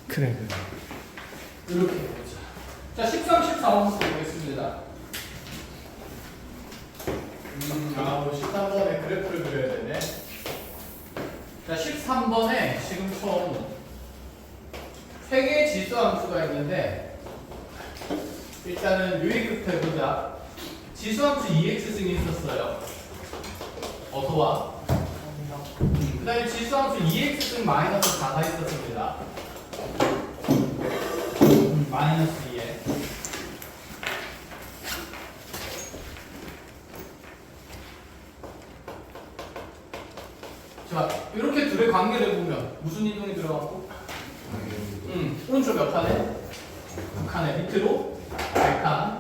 그래. 이렇게 해보자. 자, 13, 14번 보겠습니다. 13번에 그래프를 그려야 되네. 자, 13번에 지금 처음 3개의 지수함수가 있는데 일단은 유의급부터 해보자. 지수함수 EX승이 있었어요. 어서와. 그 다음에 지수함수 EX승 마이너스 4가 있었습니다. 마이너스 2에. 자, 이렇게 둘의 관계를 보면 무슨 이동이 들어갔고? 오른쪽 몇 칸에? 두 칸에 밑으로 1칸.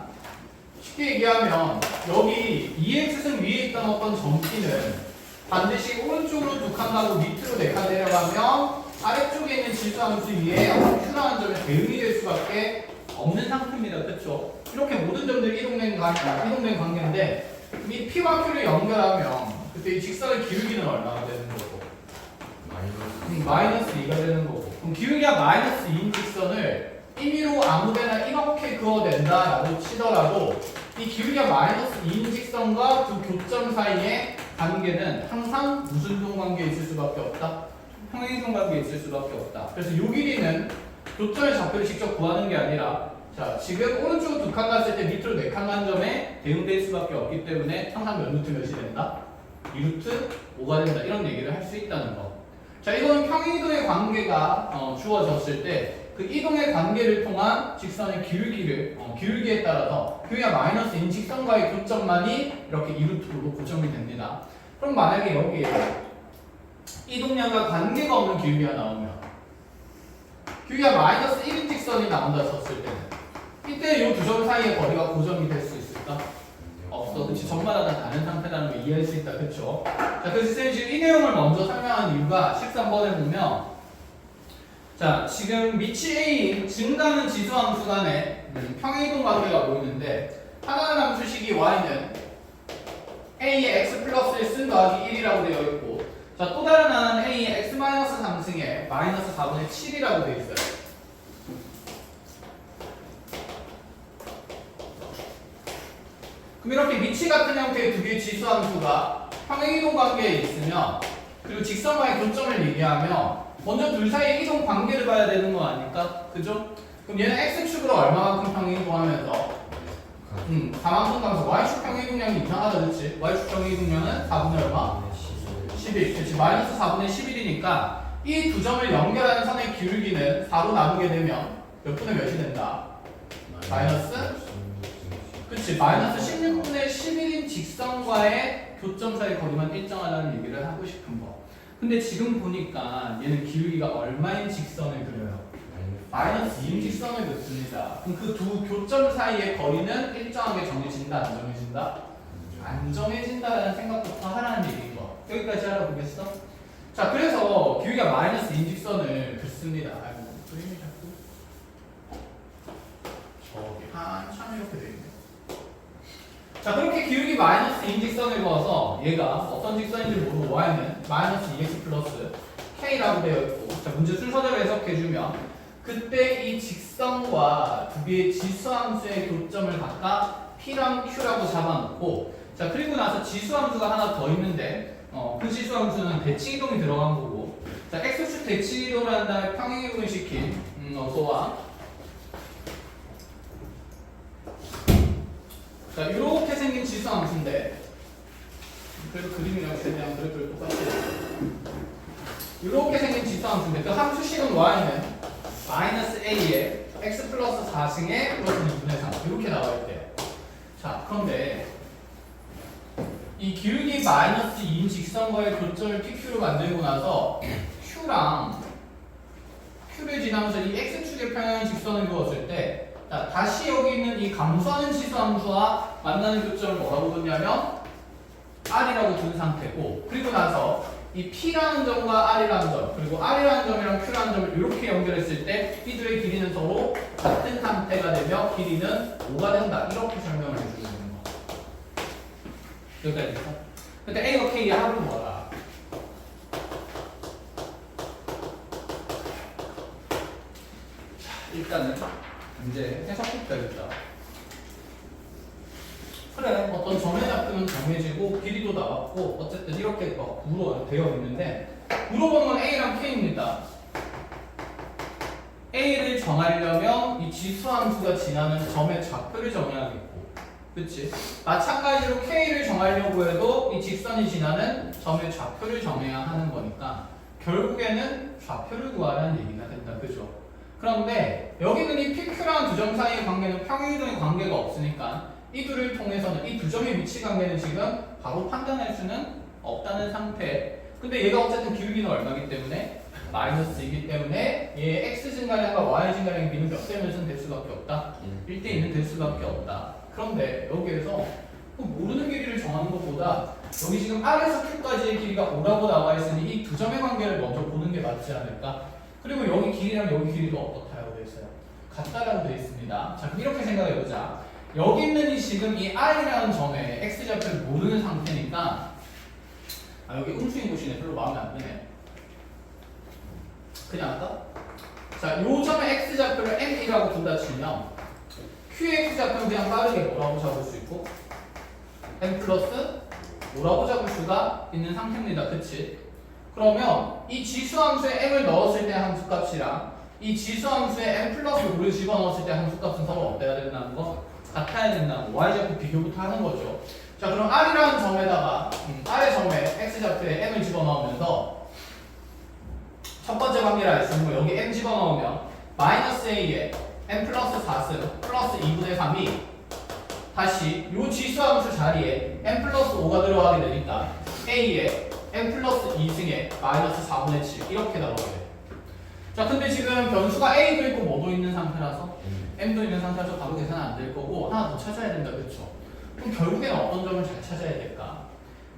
쉽게 얘기하면 여기 EX승 위에 있던 어떤 점피는 반드시 오른쪽으로 두 칸 가고 밑으로 4칸 내려가면 아래쪽에 있는 지수함수 위에 Q라는 점에 대응이 될 수밖에 없는 상태입니다. 그렇죠? 이렇게 모든 점들이 이동된 관계인데 이 P와 Q를 연결하면 그때 이 직선의 기울기는 얼마가 되는 거고? 마이너스 2가 되는 거고. 그럼 기울기가 마이너스 2인 직선을 임의로 아무데나 이렇게 그어낸다라고 치더라도 이 기울기가 마이너스 2인 직선과 두 교점 사이의 관계는 항상 무슨 동관계에 있을 수밖에 없다? 평행이동 관계에 있을 수밖에 없다. 그래서 이 길이는 교점의 좌표를 직접 구하는 게 아니라 자, 지금 오른쪽으로 두 칸 갔을 때 밑으로 4칸 간 점에 대응될 수밖에 없기 때문에 항상 몇 루트 몇이 된다? 2루트 5가 된다. 이런 얘기를 할 수 있다는 거. 자, 이거는 평행이동의 관계가 주어졌을 때 그 이동의 관계를 통한 직선의 기울기에 따라서 기울기가 마이너스 인 직선과의 교점만이 이렇게 2루트로 고정이 됩니다. 그럼 만약에 여기에 이동량과 관계가 없는 기울기가 나오면 기울기가 마이너스 1인 직선이 나온다 쳤을 때는 이때 이 두 점 사이의 거리가 고정이 될 수 있을까? 없어. 그치? 점마다 다 다른 상태라는 걸 이해할 수 있다. 그쵸? 자, 그래서 쌤이 지금 이 내용을 먼저 설명한 이유가 13번에 보면 자, 지금 밑이 A인 증가하는 지수함수 간에 평행이동 관계가 보이는데 하나는 함수식이 Y는 A의 X 플러스 1승 더하기 1이라고 되어 있고 자, 또 다른 하나는 A의 X 마이너스 3승에 마이너스 4분의 7이라고 되어 있어요. 그럼 이렇게 밑이 같은 형태의 두 개의 지수함수가 평행이동 관계에 있으면 그리고 직선과의 교점을 얘기하면 먼저 둘 사이의 이동 관계를 봐야 되는 거 아닐까? 그죠? 그럼 얘는 X축으로 얼마만큼 평행이동하면서 4만큼 가면서 Y축 평행이동량이 이상하다 그렇지? Y축 평행이동량은 4분의 얼마? 11. 그렇지? 마이너스 4분의 11이니까 이 두 점을 연결하는 선의 기울기는 4로 나누게 되면 몇 분의 몇이 된다? 마이너스? 그치? 마이너스 16분의 11인 직선과의 교점 사이 거리만 일정하다는 얘기를 하고 싶은 거. 근데 지금 보니까 얘는 기울기가 얼마인 직선을 그려요? 마이너스 2인 직선을 그렸습니다. 그럼 그 두 교점 사이의 거리는 일정하게 정해진다? 안 정해진다? 안 정해진다라는 생각부터 하라는 얘기인 거. 여기까지 알아보겠어? 자, 그래서 기울기가 마이너스 2인 직선을 긋습니다. 아이고, 그림이 자꾸 저기 한참 이렇게 돼 있네. 자, 그렇게 기울기 마이너스 2인 직선을 그어서 얘가 어떤 직선인지 모르고 y는 마이너스 2x 플러스 k라고 되어 있고 자, 문제 순서대로 해석해주면 그때 이 직선과 두 개의 지수함수의 교점을 각각 p랑 q라고 잡아놓고 자, 그리고 나서 지수함수가 하나 더 있는데 그 지수함수는 대칭이동이 들어간 거고 자, x축 대칭이동을 한 다음에 평행이동을 시킨 어서와 자, 이렇게 생긴 지수함수인데 그래도 그림이랑 최대한 그래프를 똑같이 이렇게 생긴 지수함수인데 그 함수식은 y는 마이너스 a에 x 플러스 4승에 플러스 2분의 3 이렇게 나와 있대요. 자, 그런데 이 기울기 마이너스 2인 직선과의 교점을 PQ로 만들고 나서 Q를 지나면서 이 x축의 평행한 직선을 그었을 때 자, 다시 여기 있는 이 감소하는 지수함수와 만나는 교점을 뭐라고 뒀냐면 R이라고 둔 상태고 그리고 나서 이 P라는 점과 R이라는 점 그리고 R이라는 점이랑 Q라는 점을 이렇게 연결했을 때 이들의 길이는 서로 같은 상태가 되며 길이는 5가 된다 이렇게 설명을 해주고 있는 거. 여기까지 됐어? 그러니까 A와 K의 합은 뭐라? 일단은 이제 해석부터 해보자. 그래, 어떤 점의 좌표는 정해지고 길이도 나왔고 어쨌든 이렇게 막 구로 되어 있는데 물어보는 건 A랑 K입니다. A를 정하려면 이 지수함수가 지나는 점의 좌표를 정해야겠고, 그치? 마찬가지로 K를 정하려고 해도 이 직선이 지나는 점의 좌표를 정해야 하는 거니까 결국에는 좌표를 구하라는 얘기가 된다, 그죠? 그런데 여기는 이 PQ라는 두 점 사이의 관계는 평행이동의 관계가 없으니까 이 둘을 통해서는 이 두 점의 위치 관계는 지금 바로 판단할 수는 없다는 상태. 근데 얘가 어쨌든 기울기는 얼마기 때문에 마이너스이기 때문에 얘 x 증가량과 y 증가량의 비는 몇 대 몇은 될 수밖에 없다. 1대1은 될 수밖에 없다. 그런데 여기에서 모르는 길이를 정하는 것보다 여기 지금 R에서 Q까지의 길이가 O라고 나와 있으니 이 두 점의 관계를 먼저 보는 게 맞지 않을까? 그리고 여기 길이랑 여기 길이도 어떻다고 되어 있어요? 같다라고 되어 있습니다. 자, 그럼 이렇게 생각해보자. 여기 있는 이 지금 이 R이라는 점에 X좌표를 모르는 상태니까 여기 음수인 곳이네. 별로 마음에 안 드네. 그냥 할까? 자, 요 점의 X좌표를 N이라고 둔다 치면 Q의 X좌표는 그냥 빠르게 뭐라고 잡을 수 있고 N 플러스 뭐라고 잡을 수가 있는 상태입니다. 그치? 그러면 이 지수함수에 M을 넣었을 때 함수값이랑 이 지수함수에 M 플러스 5를 집어넣었을 때 함수값은 서로 어때야 된다는 거? 같아야 된다고 Y좌표 비교부터 하는 거죠. 자, 그럼 R이라는 점에다가 R의 점에 X좌표에 M을 집어넣으면서 첫 번째 관계를 알 수 있는 거 여기 M 집어넣으면 마이너스 A에 M 플러스 4승 플러스 2분의 3이 다시 요 지수함수 자리에 M 플러스 5가 들어가게 되니까 A에 M 플러스 2승에 마이너스 4분의 7 이렇게 나오게 돼요. 자, 근데 지금 변수가 A도 있고 뭐도 있는 상태라서 M도 있는 상태라서 바로 계산 안 될 거고 하나 더 찾아야 된다, 그쵸? 그럼 결국에는 어떤 점을 잘 찾아야 될까?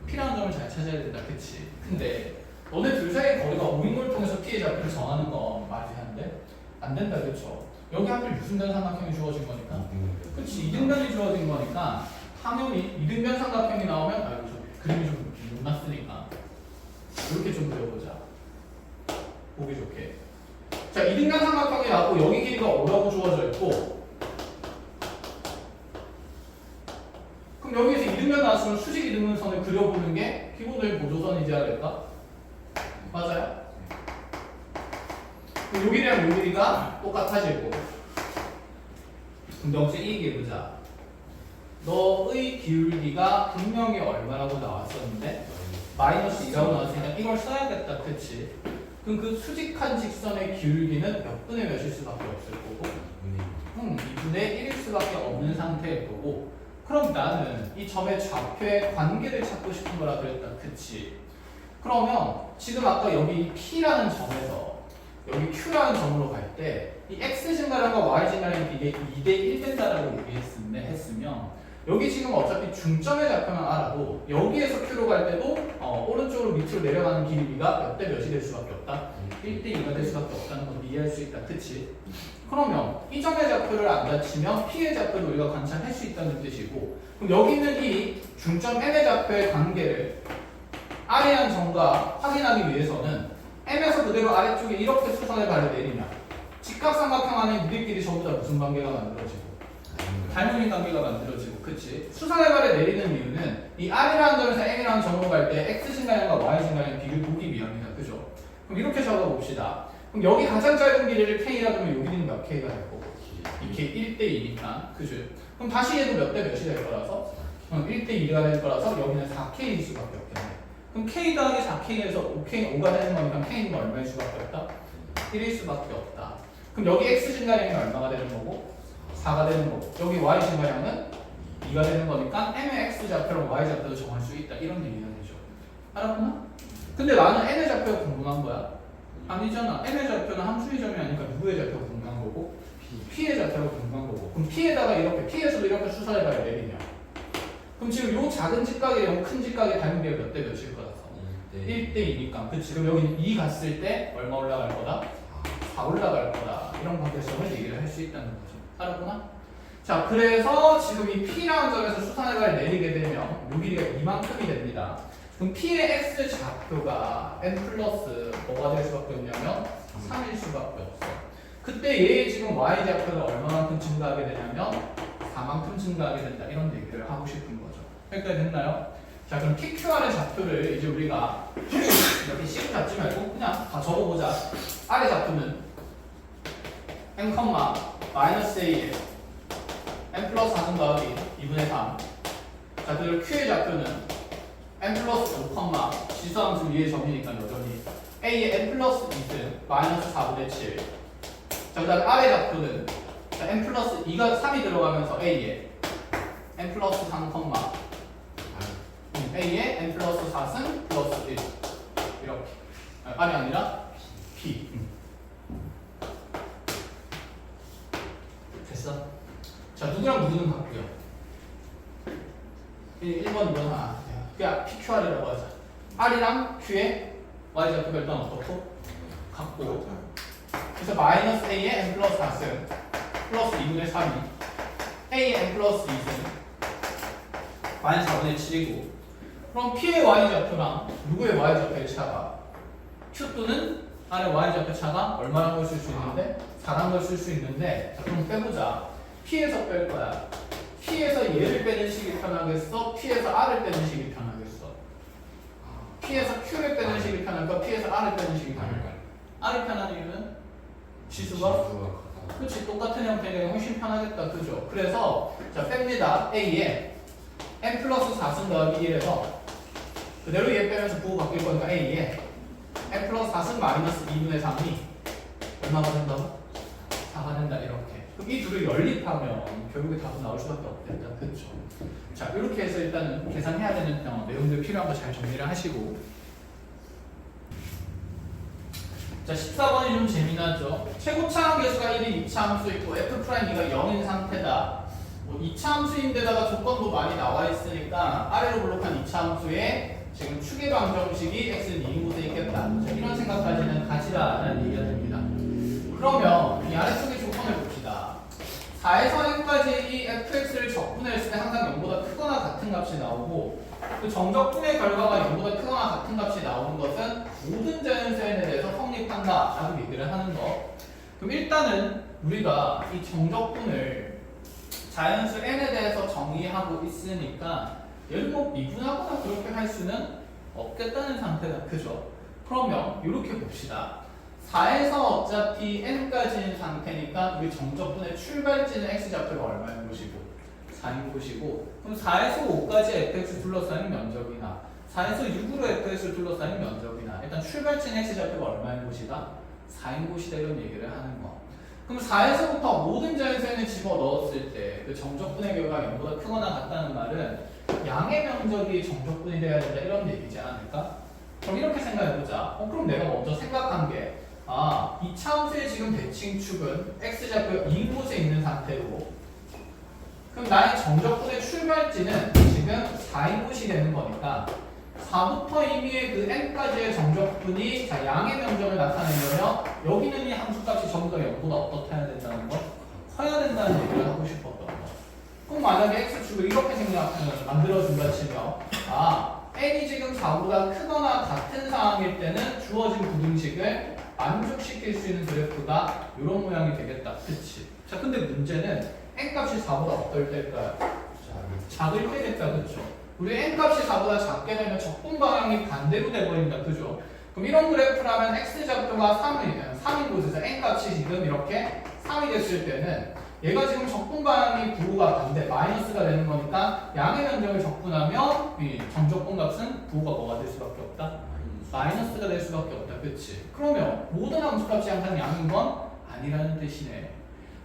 P라는 점을 잘 찾아야 된다, 그치? 근데 너네 둘 사이의 거리가 5인 걸 통해서 P의 좌표를 정하는 건 말이 안 돼? 안 된다, 그쵸? 여기 하필 유순변 삼각형이 주어진 거니까 그치, 이등변이 주어진 거니까 당연히 이등변 삼각형이 나오면 아이고 좀 그림이 좀 못 났으니까 이렇게 좀 그려보자. 보기 좋게. 자, 이등변 삼각형이 나왔고 여기 길이가 5라고 주어져 있고 그럼 여기에서 이등변 나왔으면 수직 이등변선을 그려보는 게 기본적인 보조선이지 않을까? 맞아요? 요 길이랑 요 길이가 똑같아지고 근데 혹시 이 얘기해보자. 너의 기울기가 분명히 얼마라고 나왔었는데 마이너스 2라고 나왔으니까 이걸 써야겠다, 그치? 그럼 그 수직한 직선의 기울기는 몇 분의 몇일 수밖에 없을 거고 2분의 1일 수밖에 없는 상태일 거고 그럼 나는 이 점의 좌표의 관계를 찾고 싶은 거라 그랬다, 그치? 그러면 지금 아까 여기 P라는 점에서 여기 Q라는 점으로 갈 때 이 X 증가량과 Y 증가량이 이게 2대1 된다라고 했으면 여기 지금 어차피 중점의 좌표만 알아도 여기에서 Q로 갈 때도 오른쪽으로 밑으로 내려가는 길이가 몇 대 몇이 될 수밖에 없다? 1대2가 될 수밖에 없다는 걸 이해할 수 있다, 그치? 그러면 이 점의 좌표를 안 다치면 P의 좌표를 우리가 관찰할 수 있다는 뜻이고 그럼 여기 있는 이 중점 M의 좌표의 관계를 R이라는 점과 확인하기 위해서는 M에서 그대로 아래쪽에 이렇게 수선의 발을 내리면 직각삼각형 안에 우리끼리 전부 다 무슨 관계가 만들어지고 닮은이 관계가 만들어지고 그치? 수선의 발을 내리는 이유는 이 R이라는 점에서 M이라는 점으로 갈 때 X 증가량과 Y 증가량 비를 보기 위함이다, 그죠? 그럼 이렇게 적어봅시다. 그럼 여기 가장 짧은 길이를 K라 그러면 여기 있는 몇 K가 될 거고 이게 1대2니까 그죠? 그럼 다시 해도 몇 대 몇이 될 거라서 1대2가 될 거라서 여기는 4K일 수밖에 없겠네. 그럼 K 더하기 4K에서 5가 되는 거니까 K는 얼마일 수밖에 없다? 1일 수밖에 없다. 그럼 여기 X 증가량이 얼마가 되는 거고 4가 되는 거고 여기 Y 증가량은 2가 되는 거니까 M의 X 좌표랑 Y 좌표도 정할 수 있다 이런 얘기가 되죠. 알았구나? 근데 나는 N의 좌표가 궁금한 거야? 아니잖아. N의 좌표는 함수의 점이 아니니까 누구의 좌표가 궁금한 거고? P의 좌표가 궁금한 거고 그럼 P에다가 이렇게 P에서도 이렇게 수선의 발을 내리냐 그럼 지금 요 작은 직각이랑 큰 직각의 닮은 비가 몇 대 몇일 거라서 1대2니까 그치? 그럼 여기는 2 갔을 때 얼마 올라갈 거다? 4 올라갈 거다 이런 관계성을 얘기를 할 수 있다는 거죠. 알았구나? 자, 그래서 지금 이 P라는 점에서 수선의 발을 내리게 되면 요 길이가 이만큼이 됩니다. 그럼 P의 X 좌표가 N 플러스 뭐가 될 수밖에 없냐면 3일 수밖에 없어. 그때 얘의 지금 y좌표가 얼마만큼 증가하게 되냐면 4만큼 증가하게 된다. 이런 얘기를 하고 싶은 거죠. 여기까지 됐나요? 자, 그럼 PQR의 좌표를 이제 우리가 이렇게 씩 잡지 말고 그냥 다 적어보자. R의 좌표는 n, 마이너스 a에 n 플러스 4승 더하기 2분의 3. 자, 그리고 Q의 좌표는 n 플러스 5, 지수함수 위의 점이니까 여전히 a에 n 플러스 2승 마이너스 4분의 7. 자, 그 다음에 R의 좌표는 자, n 플러스 2가 3이 들어가면서 a에 n 플러스 3, a에 n 플러스 4승 플러스 1 이렇게. R이 아니라 P. 됐어? 자, 누구랑 누구는 같고요. 1번, 2번 하나. 그냥 PQR이라고 하자. R이랑 Q의 Y좌표가 일단 어떻고? 같고. 그래서 마이너스 A에 n 플러스 4승 플러스 2분의 3이 A에 n 플러스 2승 마이너스 4분의 7이고, 그럼 P의 Y좌표랑 누구의 Y좌표의 차가 Q 또는 R의 Y좌표 차가 얼마라는 걸 쓸 수 있는데 4라는 걸 쓸 수 있는데, 자, 그럼 빼보자. P에서 뺄 거야. P에서 얘를 빼는 식이 편하겠어? P에서 R을 빼는 식이 편하겠어? P에서 Q를 빼는 식이 편할까? P에서 R을 빼는 식이 편할까? R이 편한 이유는 지수가 그렇지, 똑같은 형태가 훨씬 편하겠다, 그죠? 그래서 자, 뺍니다. A에 n 플러스 4승 더하기 1에서 그대로 얘 빼면서 부호 바뀔 거니까 A에 n 플러스 4승 마이너스 2분의 3이 얼마가 된다고? 4가 된다, 이렇게. 그럼 이 둘을 연립하면 결국에 답은 나올 수밖에 없겠다, 그쵸? 자, 이렇게 해서 일단은 계산해야 되는 내용들 필요한 거 잘 정리를 하시고, 자, 14번이 좀 재미나죠? 최고차 함계수가 1인 2차 함수 있고 F'B가 0인 상태다. 뭐 2차 함수인데다가 조건도 많이 나와 있으니까 아래로 블록한 2차 함수에 지금 추계 방정식이 x는 2인 곳에 있겠다. 자, 이런 생각까지는 가지라는 얘기가 됩니다. 그러면 이 아래쪽의 조건을 봅시다. 4에서 n까지 이 fx를 적분했을 때 항상 0보다 크거나 같은 값이 나오고, 그 정적분의 결과가 0보다 크거나 같은 값이 나오는 것은 모든 자연수 n에 대해서 성립한다 라고 얘기를 하는 거. 그럼 일단은 우리가 이 정적분을 자연수 n에 대해서 정의하고 있으니까 얘를 뭐 미분하거나 그렇게 할 수는 없겠다는 상태다, 그죠? 그러면 이렇게 봅시다. 4에서 어차피 n까지인 상태니까 우리 정적분의 출발지는 x좌표가 얼마인 것이고 4인 것이고, 그럼 4에서 5까지 fx 둘러싸인 면적이나 4에서 6으로 fx를 둘러싸인 면적이나 일단 출발지는 x좌표가 얼마인 것이다? 4인 것이다, 이런 얘기를 하는 거. 그럼 4에서부터 모든 자연수에는 집어넣었을 때 그 정적분의 결과가 0보다 크거나 같다는 말은 양의 면적이 정적분이 돼야 된다, 이런 얘기지 않을까? 그럼 이렇게 생각해보자. 그럼 내가 먼저 생각한 게 2차 함수의 지금 대칭축은 x좌표가 2인 곳에 있는 상태고, 그럼 나의 정적분의 출발지는 지금 4인 곳이 되는 거니까 4부터 이미의 그 n까지의 정적분이 자, 양의 면적을 나타내려면 여기는 이 함수값이 전부 다 0보다 어떻게 해야 된다는 거? 커야 된다는 얘기를 하고 싶었던 거. 그럼 만약에 x축을 이렇게 만들어준다 치면 n이 지금 4보다 크거나 같은 상황일 때는 주어진 부등식을 만족시킬 수 있는 그래프가 이런 모양이 되겠다, 그치? 자, 근데 문제는 n값이 4보다 어떨 때일까요? 작을 때겠다, 그쵸? 우리 n값이 4보다 작게 되면 적분 방향이 반대로 돼버린다, 그죠? 그럼 이런 그래프라면 x좌표가 3인 곳에서 n값이 지금 이렇게 3이 됐을 때는 얘가 지금 적분 방향이 부호가 반대, 마이너스가 되는 거니까 양의 면적을 적분하면 이 정적분 값은 부호가 뭐가 될 수밖에 없다? 마이너스가 될 수밖에 없다, 그치? 그러면 모든 함수값이 항상 양인 건 아니라는 뜻이네.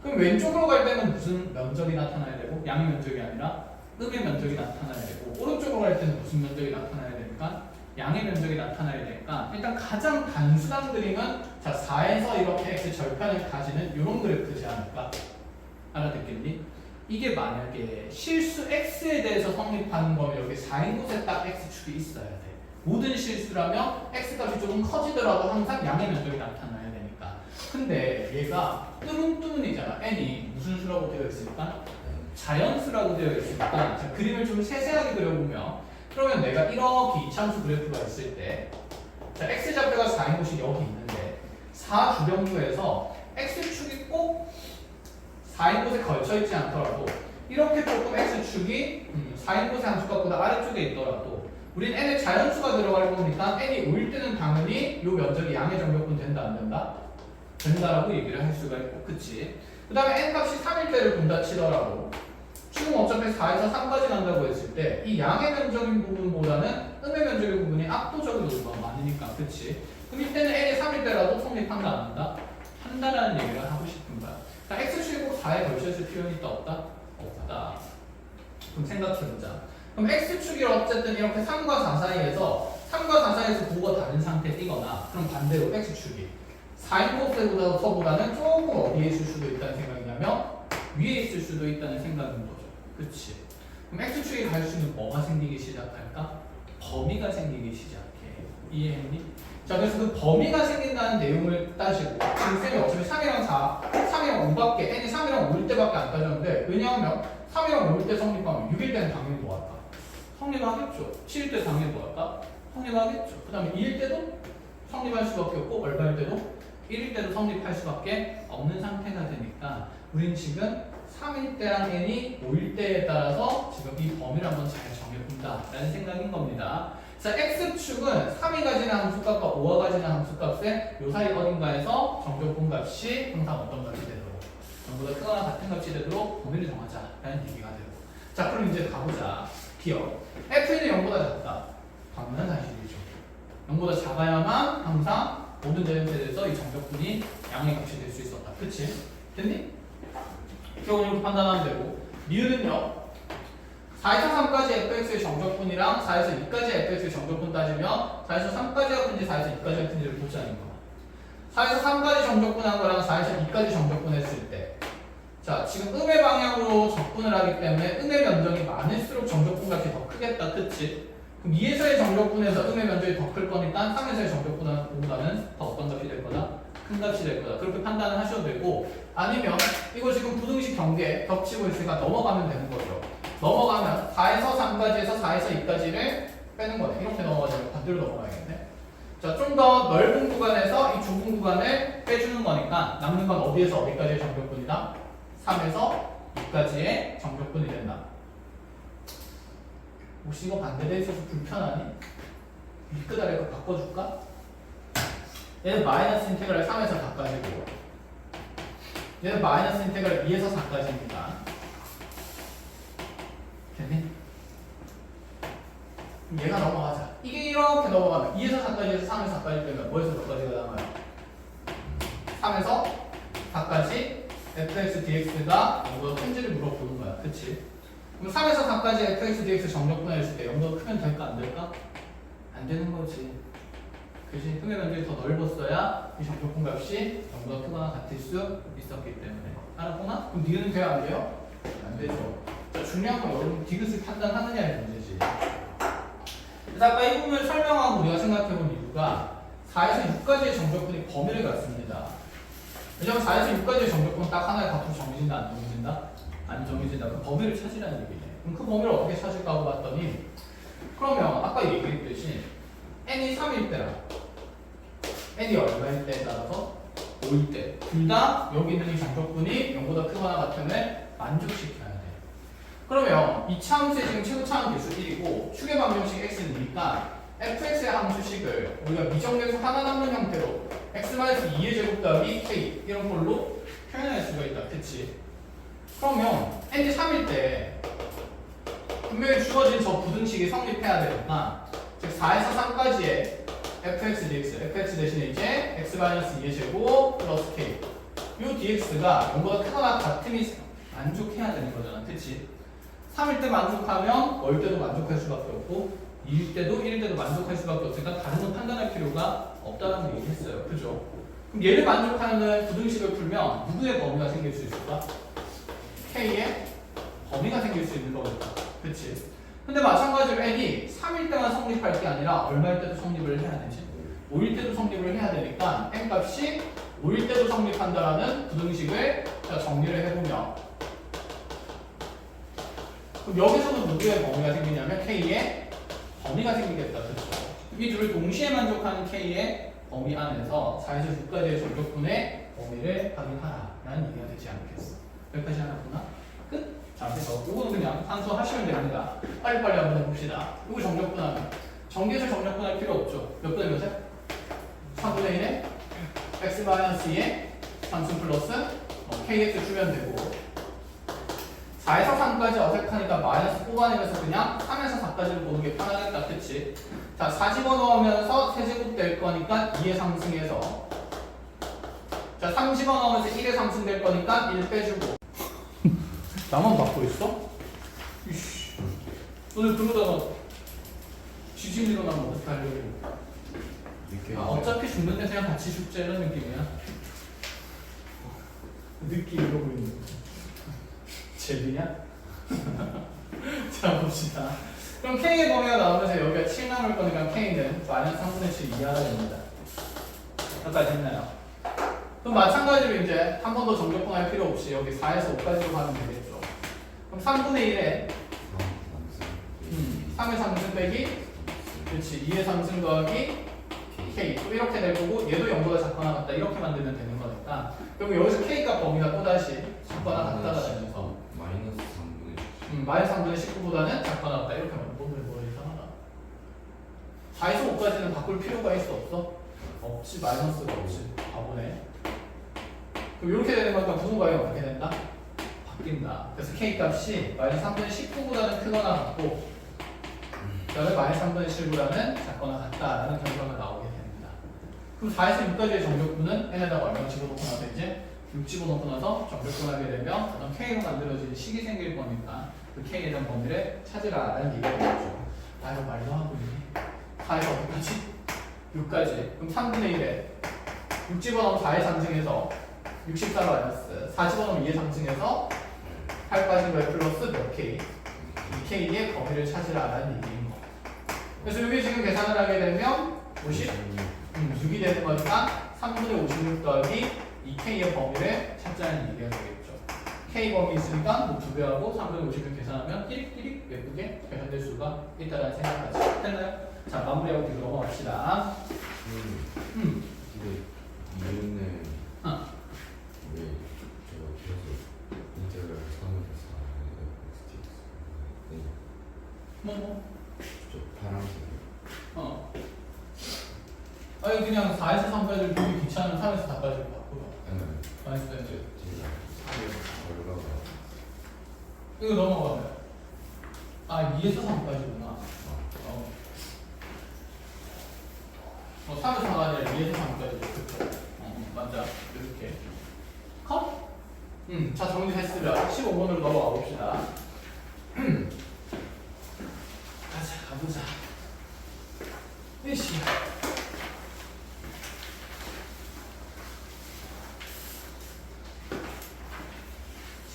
그럼 왼쪽으로 갈 때는 무슨 면적이 나타나야 되고, 양의 면적이 아니라 음의 면적이 나타나야 되고, 오른쪽으로 갈 때는 무슨 면적이 나타나야 되니까 양의 면적이 나타나야 되니까 일단 가장 단순한 그림은 자, 4에서 이렇게 x 절편을 가지는 이런 그래프지 않을까? 알아듣겠니? 이게 만약에 실수 x에 대해서 성립하는 거면 여기 4인 곳에 딱 x축이 있어야 돼. 모든 실수라면 x값이 조금 커지더라도 항상 양의 면적이 나타나야 되니까. 근데 얘가 뜨문뜨문이잖아. n이 무슨 수라고 되어 있으니까? 자연수라고 되어 있으니까 자, 그림을 좀 세세하게 그려보면, 그러면 내가 이렇게 이차함수 그래프가 있을 때 자, x좌표가 4인 곳이 여기 있는데 4 주변부에서 x축이 꼭 4인 곳에 걸쳐 있지 않더라도 이렇게 조금 x축이 4인 곳의 함수값보다 아래쪽에 있더라도 우린 n에 자연수가 들어갈 거니까 n이 5일 때는 당연히 이 면적이 양의 정적분 된다 안 된다? 된다라고 얘기를 할 수가 있고, 그치? 그 다음에 n 값이 3일 때를 본다 치더라도 지금 어차피 4에서 3까지 간다고 했을 때 이 양의 면적인 부분보다는 음의 면적인 부분이 압도적으로 많으니까, 그치? 그럼 이때는 n이 3일 때라도 성립한다 안 한다? 한다라는 얘기를 하고 싶은 거야. 그러니까 x축이 꼭 4에 걸쳐있을 필요는 있다 없다? 없다. 그럼 생각해보자. 그럼 x축이 어쨌든 이렇게 3과 4 사이에서 3과 4 사이에서 부호가 다른 상태에 띄거나 그럼 반대로 x축이 4인 곱셈보다는 조금 어디에 있을 수도 있다는 생각이냐면 위에 있을 수도 있다는 생각인 거죠. 그치? 그럼 x축이 갈 수 있는 뭐가 생기기 시작할까? 범위가 생기기 시작해. 이해했니? 자, 그래서 그 범위가 생긴다는 내용을 따지고 지금 쌤이 어차피 3이랑 4, 3이랑 5밖에 n이 3이랑 5일 때밖에 안 따졌는데 왜냐하면 3이랑 5일 때 성립하면 6일 때는 당연히 뭐 할까? 성립하겠죠. 7일 때 당연히 뭐 할까? 성립하겠죠. 그 다음에 2일 때도 성립할 수밖에 없고 얼마일 때도 1일 때도 성립할 수밖에 없는 상태가 되니까 우린 지금 3일 때랑 n이 5일 때에 따라서 지금 이 범위를 한번 잘 정해본다 라는 생각인 겁니다. 자, x축은 3이 가지는 함수값과 5가 가지는 함수값의 요 사이 어딘가에서 정적분 값이 항상 어떤 값이 되도록 0보다 크거나 같은 값이 되도록 범위를 정하자 라는 얘기가 되고, 자 그럼 이제 가보자. 기억 f는 0보다 작다. 당연한 사실이죠. 0보다 작아야만 항상 모든 대응세에서 이 정적분이 양의 값이 될 수 있었다. 그치? 됐니? 기억은 이렇게 판단하면 되고, 니은은요 4에서 3까지 fx의 정적분이랑 4에서 2까지 fx의 정적분 따지면 4에서 3까지 같은지 4에서 2까지 같은지를 보자는 거야. 4에서 3까지 정적분 한 거랑 4에서 2까지 정적분 했을 때, 자 지금 음의 방향으로 적분을 하기 때문에 음의 면적이 많을수록 정적분 값이 더 크겠다. 그치? 그럼 2에서의 정적분에서 음의 면적이 더 클 거니까 3에서의 정적분보다는 더 어떤 값이 될 거다? 큰 값이 될 거다. 그렇게 판단을 하셔도 되고, 아니면 이거 지금 부등식 경계 겹치고 있으니까 넘어가면 되는 거죠. 넘어가면 4에서 3까지에서 4에서 2까지를 빼는 거네. 이렇게 넘어가지고 반대로 넘어가야겠네. 자, 좀 더 넓은 구간에서 이 좁은 구간을 빼주는 거니까 남는 건 어디에서 어디까지의 정적분이다? 3에서 2까지의 정적분이 된다. 혹시 이거 반대돼 있어서 불편하니? 밑끝 아래 거 바꿔줄까? 얘는 마이너스 인테그랄 3에서 4까지고 얘는 마이너스 인테그랄 2에서 4까지입니다. 됐니? 그럼 얘가 넘어가자. 이게 이렇게 넘어가면 2에서 4까지에서 3에서 4까지 빼면 뭐에서 몇 가지가 남아요? 3에서 4까지 fx dx가 0보다 큰지를 물어보는 거야. 그치? 그럼 3에서 4까지 fx dx 정적분을 했을 때 0보다 크면 될까 안 될까? 안 되는 거지. 그치? 흠의 면적이 더 넓었어야 이 정적분 값이 0보다 크거나 같을 수 있었기 때문에. 알았구나? 그럼 니은은 돼요 안 돼요? 안 되죠. 자, 중요한 건 여러분 디귿을 판단하느냐의 문제지. 그래서 아까 이 부분을 설명하고 우리가 생각해본 이유가 4에서 6까지의 정적분이 범위를 갖습니다. 왜냐면 4에서 6까지의 정적분 딱 하나의 값으로 정해진다 안 정해진다? 안 정해진다. 그 범위를 찾으라는 얘기네. 그럼 그 범위를 어떻게 찾을까 하고 봤더니, 그러면 아까 얘기했듯이 n이 3일 때랑 n이 얼마일 때에 따라서 5일 때 둘 다 여기 있는 이 정적분이 0보다 크거나 같음을 만족시켜야 돼. 그러면 이 차함수의 지금 최고 차함 개수 1이고 축의 방정식 x니까 fx의 함수식을 우리가 미정계수 하나 남는 형태로 x-2의 제곱 더하기 k 이런 걸로 표현할 수가 있다. 그치? 그러면 n이 3일 때 분명히 주어진 저 부등식이 성립해야 되니까 즉 4에서 3까지의 fx dx, fx 대신에 이제 x-2의 제곱 플러스 k 이 dx가 0보다 크거나 같음이 만족해야 되는 거잖아. 그치? 3일 때 만족하면 5일 때도 만족할 수밖에 없고 2일 때도 1일 때도 만족할 수밖에 없으니까 다른 건 판단할 필요가 없다는 얘기를 했어요. 그죠? 그럼 얘를 만족하는 부등식을 풀면 누구의 범위가 생길 수 있을까? K의 범위가 생길 수 있는 거니까. 그치? 근데 마찬가지로 n이 3일 때만 성립할 게 아니라 얼마일 때도 성립을 해야 되지? 5일 때도 성립을 해야 되니까 n 값이 5일 때도 성립한다라는 부등식을 정리를 해보면, 그럼 여기서도 누구의 범위가 생기냐면 K의 범위가 생기겠다. 그렇죠? 이 둘을 동시에 만족하는 K의 범위 안에서 4에서 6까지의 정적분의 범위를 범위를 확인하라 라는 얘기가 되지 않겠어. 여기까지 하나구나. 끝. 자, 그래서 이거는 그냥 산수하시면 됩니다. 빨리빨리 한번 해봅시다. 이거 정적분하면 전개수 정적분할 필요 없죠. 몇 분의 몇에? 3분의 1에 x-2에 3승 플러스 kx 주면 되고 4에서 3까지 어색하니까 마이너스 뽑아내면서 그냥 3에서 4까지를 보는 게 편하겠다. 그치? 자, 4 집어넣으면서 세제곱 될 거니까 2의 상승해서 자, 3 집어넣으면서 1의 상승 될 거니까 1 빼주고 나만 받고 있어? 이씨 오늘 그러다가 지진 일어나면 어떻게 하려고 어차피 죽는데 그냥 같이 죽자 이런 느낌이야. 느끼 이러고 있는 거 재미냐? 자 봅시다. 그럼 K의 범위가 나오면서 여기가 7 나올 거니까 K는 마이너스 3분의 7 이하가 됩니다. 여기까지 했나요? 그럼 마찬가지로 이제 한 번 더 정적분할 필요 없이 여기 4에서 5까지로 가면 되겠죠. 그럼 3분의 1에 3의 상승 빼기 그렇지 2의 상승 더하기 K 또 이렇게 될 거고 얘도 0보다 작거나 같다 이렇게 만들면 되는 거니까 그럼 여기서 K가 범위가 또다시 작거나 같다가 되면서 마이너스 3분의 19보다는 작거나 같다 이렇게 만들면 뭐 이상하다. 4에서 5까지는 바꿀 필요가 있어 없어? 없지. 마이너스가 없지. 바보네. 그럼 이렇게 되는 거니까 부분과이 어떻게 된다? 바뀐다. 그래서 K 값이 마이너스 3분의 19보다는 크거나 같고 그다음에 마이너스 3분의 7보다는 작거나 같다라는 결과가 나오게 됩니다. 그럼 4에서 6까지의 정적분은 n에다가 얼마 집어넣고 나서 이제 6 집어넣고 나서 정적분하게 되면 어떤 K로 만들어지는 식이 생길 거니까 그 K에 대한 범위를 찾으라라는 얘기가 되겠죠. 아 이거 말도 하고 있니? 4에서 어디까지? 6까지. 그럼 3분의 1에 6 집어넣으면 4에 상승해서 64 마이너스 4 집어넣으면 2에 상승해서 8 빠진 거에 플러스 몇 K? 이 K의 범위를 찾으라라는 얘기인 거. 그래서 여기 지금 계산을 하게 되면 6이 되는 거니까 3분의 56 더하기 2K의 범위를 찾자는 얘기가 되겠죠. K 범위 있으니까 뭐 2배하고 3분의 56 계산하면 띠릭띠릭 예쁘게 계산될 수가 있다는 생각까지 됐나요? 자 마무리하고 뒤로 넘어갑시다. 근데 이유는 왜 제가 계속 인테그랄 3에서 4에 저 파란색 아니 그냥 4에서 3까지 보기 귀찮으면 3에서 4까지로 바꾸라. 마이너스 벤츠. 제가 3에서 결과가 이거 넘어가면 2에서 3까지구나. 3에서 4가 아니라 2에서 3까지 그렇죠. 맞아. 이렇게 컷? 자 정리했으면 15번으로 넘어가 봅시다. 가보자. 으쌰.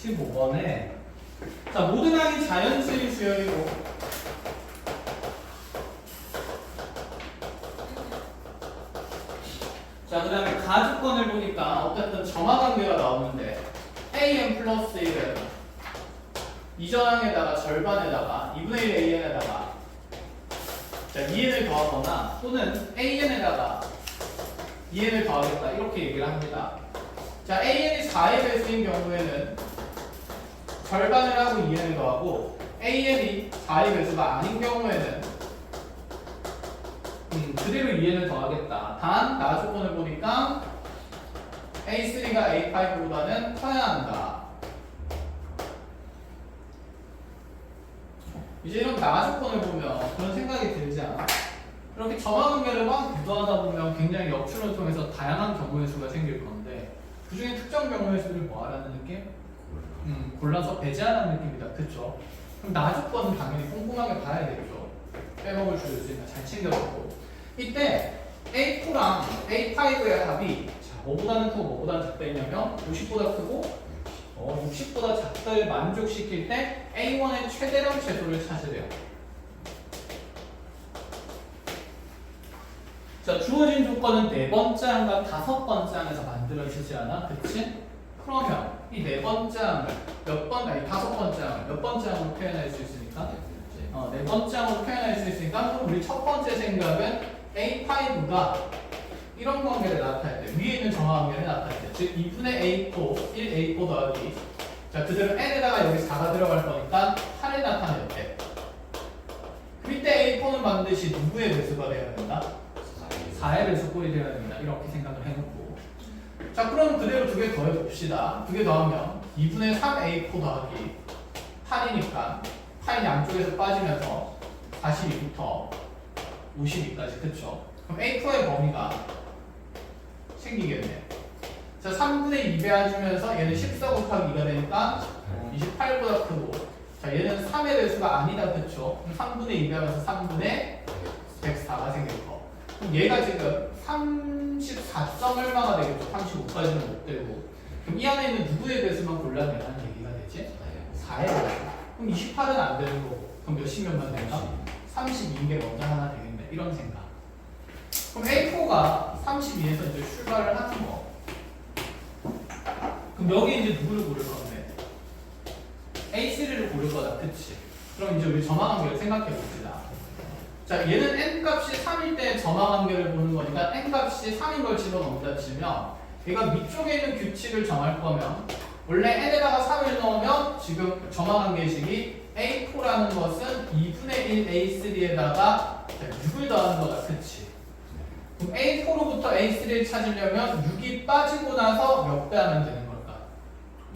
15번에 자 모든 항이 자연수의 수열이고 자 그 다음에 가주권을 보니까 어쨌든 점화관계가 나오는데 am 플러스 1은 이전항에다가 절반에다가 2분의 1 an에다가 자 2n을 더하거나 또는 an에다가 2n을 더하겠다 이렇게 얘기를 합니다. 자 an이 4의 배수인 경우에는 절반을 하고 2n을 더하고 an이 4의 배수가 아닌 경우에는 그대로 2n을 더하겠다. 단 나조건을 보니까 A3가 A5보다는 커야 한다. 이제 이런 나조건을 보면 그런 생각이 들지 않아? 이렇게 점화관계를 막 구도하다 보면 굉장히 역출을 통해서 다양한 경우의 수가 생길 건데 그 중에 특정 경우의 수를 뭐 하라는 느낌? 골라서 배제하라는 느낌이다. 그쵸? 그럼 나조건은 당연히 꼼꼼하게 봐야겠죠. 빼먹을 수 있으니까 잘 챙겨보고 이때 A4랑 A5의 합이 자, 뭐보다는 크고 뭐보다는 작다 했냐면 50보다 크고 60보다 작다를 만족시킬 때 A1의 최대량 최소를 찾으래요. 자 주어진 조건은 4번째 항과 5번째 항에서 만들어지지 않아? 그치? 그러면 이 4번째 항을 몇 번, 아니 5번째 항을 몇 번째 항으로 표현할 수 있으니까? 4번째 항으로 표현할 수 있으니까 그럼 우리 첫 번째 생각은 A5가 이 이런 관계를 나타낼 때, 위에 있는 정화 관계를 나타낼 때, 즉 2분의 A4, 1A4 더하기 자 그대로 n에다가 여기 4가 들어갈 거니까 8을 나타낼 때 그때 A4는 반드시 누구의 배수가 되어야 된다? 4의 배수꼴이 되어야 된다. 이렇게 생각을 해놓고 자 그럼 그대로 두 개 더해봅시다. 두 개 더하면 2분의 3A4 더하기 8이니까 8이 양쪽에서 빠지면서 42부터 52까지 그쵸? 그럼 A4의 범위가 생기겠네. 자 3분의 2 배워주면서 얘는 14 곱하기 2가 되니까 28보다 크고 자 얘는 3의 배수가 아니다 그쵸? 그럼 3분의 2 배워서 3분의 104가 생길 거. 그럼 얘가 지금 34점 얼마가 되겠죠? 35까지는 못 되고 그럼 이 안에 있는 누구의 배수만 골라내라는 얘기가 되지? 4의 배수. 그럼 28은 안 되는 거고 그럼 몇십몇만 되나? 32인 게 먼저 하나 되겠네. 이런 생각. 그럼 A4가 32에서 이제 출발을 하는 거. 그럼 여기 이제 누구를 고를 건데? A3를 고를 거다. 그치? 그럼 이제 우리 점화 관계를 생각해 봅시다. 자, 얘는 n 값이 3일 때 점화 관계를 보는 거니까 n 값이 3인 걸 집어넣는다 치면 얘가 밑쪽에 있는 규칙을 정할 거면 원래 n에다가 3을 넣으면 지금 점화 관계식이 A4라는 것은 2분의 1 A3에다가 6을 더하는 거다. 그치? 그럼 A4로부터 A3를 찾으려면 6이 빠지고 나서 몇 배 하면 되는 걸까?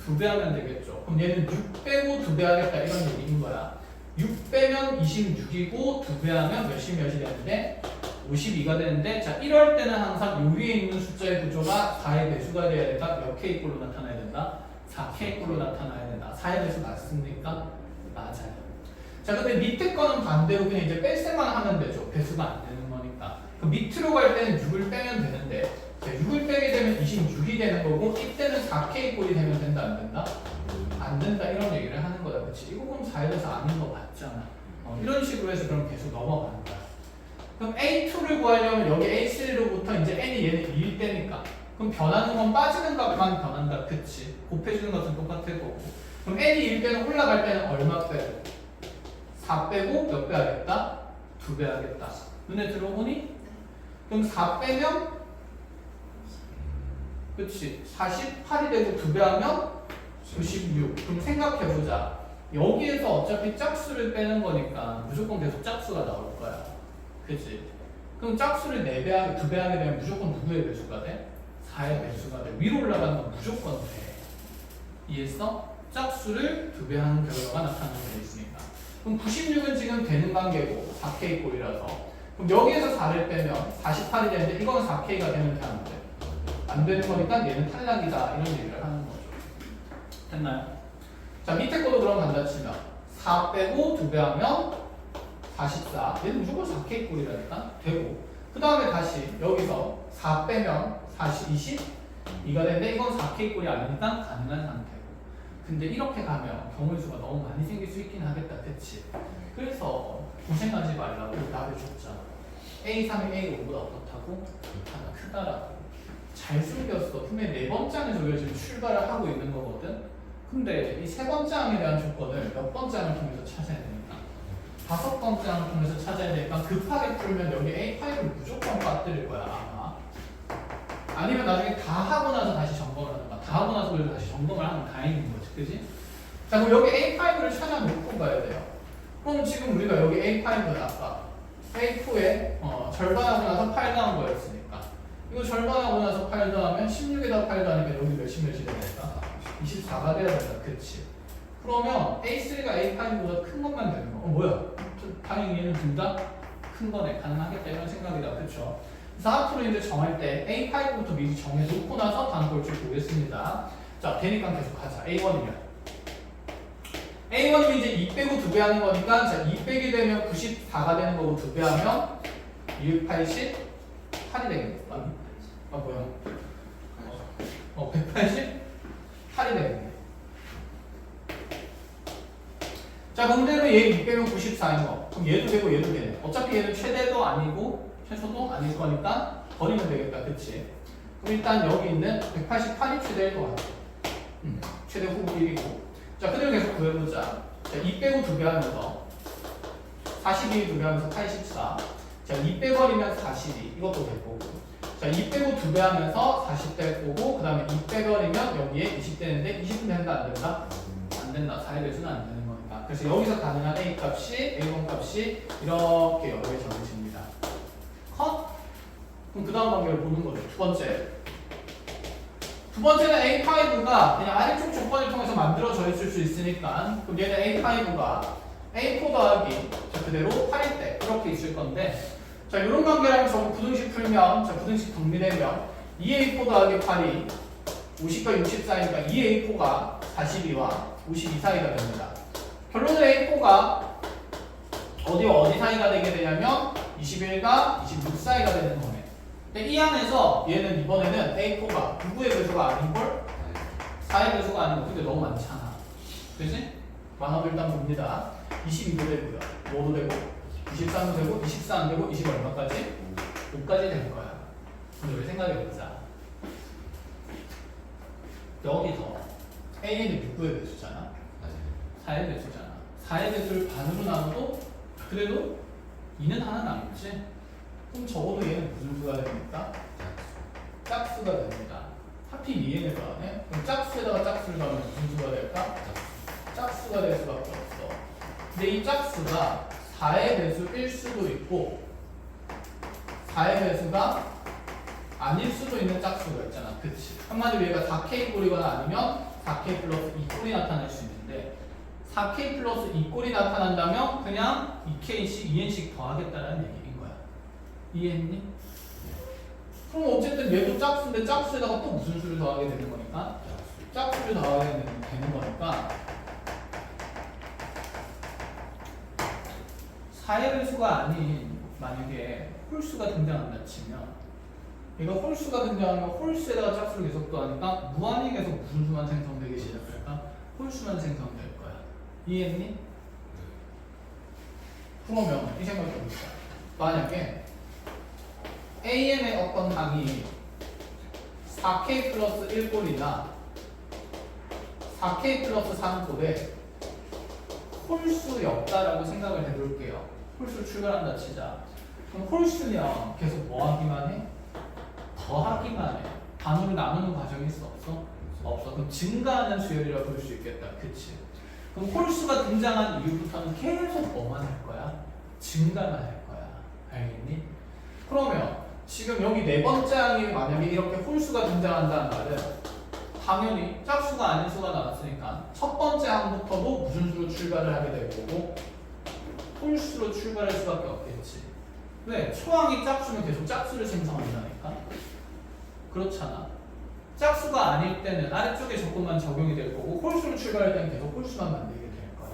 2배 하면 되겠죠. 그럼 얘는 6 빼고 2배 하겠다 이런 얘기인 거야. 6 빼면 26이고 2배 하면 몇이 되는데 52가 되는데 자 이럴 때는 항상 요 위에 있는 숫자의 구조가 4의 배수가 돼야 된다. 몇 K꼴로 나타나야 된다? 4K꼴로 나타나야 된다. 4의 배수 맞습니까? 맞아요. 자 근데 밑에 거는 반대로 그냥 이제 뺄셈만 하면 되죠. 배수가 안 되는 거니까. 그 밑으로 갈 때는 6을 빼면 되는데 자, 6을 빼게 되면 26이 되는 거고 이때는 4K꼴이 되면 된다 안 된다? 안 된다 이런 얘기를 하는 거야. 그치? 이거 그럼 4에 대해서 아닌 거 맞잖아. 이런 식으로 해서 그럼 계속 넘어가는 거야. 그럼 A2를 구하려면 여기 A3로부터 이제 n이 얘는 2일 때니까 그럼 변하는 건 빠지는 값만 변한다. 그치? 곱해주는 것은 똑같을 거고 그럼 n이 1 빼는 올라갈 때는 얼마 빼고? 4 빼고 몇 배 하겠다? 2배 하겠다. 눈에 들어보니? 그럼 4 빼면 그치 48이 되고 2배 하면 96. 그럼 생각해보자. 여기에서 어차피 짝수를 빼는 거니까 무조건 계속 짝수가 나올 거야. 그치? 그럼 짝수를 4배 하게 2배 하게 되면 무조건 누구의 배수가 돼? 4의 배수가 돼. 위로 올라가는 건 무조건 돼. 이해했어? 짝수를 2배 하는 결과가 나타나게 돼 있으니까. 그럼 96은 지금 되는 관계고 4K 꼴이라서 그럼 여기에서 4를 빼면 48이 되는데 이건 4K가 되면 돼 안 돼? 안 되는 거니까 얘는 탈락이다 이런 얘기를 하는 거죠. 됐나요? 자 밑에 거도 그럼 간다 치면 4 빼고 2배 하면 44 얘는 무조건 4K 꼴이라니까 되고 그 다음에 다시 여기서 4 빼면 22가 되는데 이건 4K 꼴이 아니니까 가능한 상태고 근데 이렇게 가면 경우의 수가 너무 많이 생길 수 있긴 하겠다. 그치? 그래서 고생하지 말라고 답을 줬잖아. A3이 A5보다 어떻다고? 하나 크다라고. 잘 숨겼어. 분명히 4번째 항에 저희가 지금 출발을 하고 있는 거거든. 근데 이 3번째 항에 대한 조건을 몇 번째 항을 통해서 찾아야 되니까 5번째 항을 통해서 찾아야 되니까 급하게 풀면 여기 A5를 무조건 빠뜨릴 거야 아마. 아니면 나중에 다 하고 나서 다시 점검을 하던가 다 하고 나서 그래도 다시 점검을 하면 다행인 거지. 그지? 자 그럼 여기 A5를 찾아놓고 가야 돼요. 그럼 지금 우리가 여기 A5를 아까 A4에 절반하고 나서 8 더한 거였으니까 이거 절반하고 나서 8 더하면 16에다 8 더하니까 여기 몇이 되니까 24가 돼야 된다. 그치? 그러면 A3가 A5보다 큰 것만 되는 거. 뭐야? 당연히 얘는 둘 다 큰 거네. 가능하겠다 이런 생각이다. 그쵸? 그래서 앞으로 이제 정할 때 A5부터 미리 정해놓고 나서 다음 걸 쭉 보겠습니다. 자, 되니까 계속 가자. A1이면 이제 2 빼고 2배 하는 거니까 자, 2 빼게 되면 94가 되는 거고 2배 하면 288이 되겠네. 아 뭐야? 188이 되겠네. 자, 그대로 얘 2 빼면 94인 거. 그럼 얘도 되고 얘도 되네. 어차피 얘는 최대도 아니고 최소도 아닐 거니까 버리면 되겠다. 그치? 그럼 일단 여기 있는 188이 최대일 것 같아. 최대 후보 1이고. 자, 그대로 계속 구해보자. 자, 2 빼고 2배 하면서 42 2배 하면서 84. 자, 2 빼버리면 42. 이것도 될 거고. 자, 자, 2 빼고 2배 하면서 40 될 거고, 그 다음에 2 빼버리면 여기에 20 되는데 20은 된다, 안 된다? 안 된다. 4의 배수는 안 되는 거니까. 그래서 여기서 가능한 A 값이, A1 값이 이렇게 여기에 정해집니다. 컷? 그럼 그 다음 관계를 보는 거죠. 두 번째. 두 번째는 A5가 그냥 아래쪽 조건을 통해서 만들어져 있을 수 있으니까, 그럼 얘는 A5가 A4 더하기 자 그대로 8일 때 이렇게 있을 건데, 자 이런 관계라면 저거 부등식 풀면, 자 부등식 정리되면 2A4 더하기 8이 50과 60 사이니까 2A4가 42와 52 사이가 됩니다. 결론은 A4가 어디와 어디 사이가 되게 되냐면 21과 26 사이가 되는 거네. 근데 이 안에서 얘는 이번에는 A4가 누구의 배수가 아닌걸? 4의 배수가 아니고, 근데 너무 많잖아. 그치? 만화도 일단 봅니다. 22도 되고요. 5도 되고 23도 되고 24 안 되고 20 얼마까지? 5까지 될 거야. 근데 우리 생각해보자. 여기서 A는 6의 배수잖아. 4의 배수잖아. 4의 배수를 반으로 나눠도 그래도 2는 하나 남지. 그럼 적어도 얘는 무슨 수가 됩니까? 짝수가 됩니다. 하필 2n을 더하네? 그럼 짝수에다가 짝수를 더하면 무슨 수가 될까? 짝수가 될 수밖에 없어. 근데 이 짝수가 4의 배수일 수도 있고 4의 배수가 아닐 수도 있는 짝수가 있잖아. 그치? 한마디로 얘가 4k 꼴이거나 아니면 4k 플러스 2꼴이 나타날 수 있는데, 4k 플러스 2꼴이 나타난다면 그냥 2k씩 2n씩 더하겠다는 얘기인 거야. 이해했니? 그럼 어쨌든 얘도 짝수인데 짝수에다가 또 무슨 수를 더하게 되는 거니까? 짝수를 더하게 되는 거니까 4의 배수가 아닌 만약에 홀수가 등장한다 치면, 얘가 홀수가 등장하면 홀수에다가 짝수를 계속 더하니까 무한히 계속 무슨 수만 생성되기 시작할까? 홀수만 생성될 거야. 이해했니? 그러면 이 생각을 해보자. 만약에 AN의 어떤 항이 4K 플러스 1꼴이나 4K 플러스 3꼴에 홀수였다라고 생각을 해볼게요. 홀수 출발한다 치자. 그럼 홀수면 계속 뭐 하기만 해? 더하기만 해. 반으로 나누는 과정이 있어? 없어? 없어. 그럼 증가하는 수열이라고 볼 수 있겠다. 그치? 그럼 홀수가 등장한 이후부터는 계속 뭐만 할 거야? 증가만 할 거야. 알겠니? 그러면 지금 여기 네 번째 항이 만약에 이렇게 홀수가 등장한다는 말은 당연히 짝수가 아닌 수가 나왔으니까 첫 번째 항부터도 무슨 수로 출발을 하게 될 거고 홀수로 출발할 수밖에 없겠지. 왜? 초항이 짝수면 계속 짝수를 생성한다니까? 그렇잖아. 짝수가 아닐 때는 아래쪽에 조건만 적용이 될 거고 홀수로 출발할 때는 계속 홀수만 만들게 될 거야.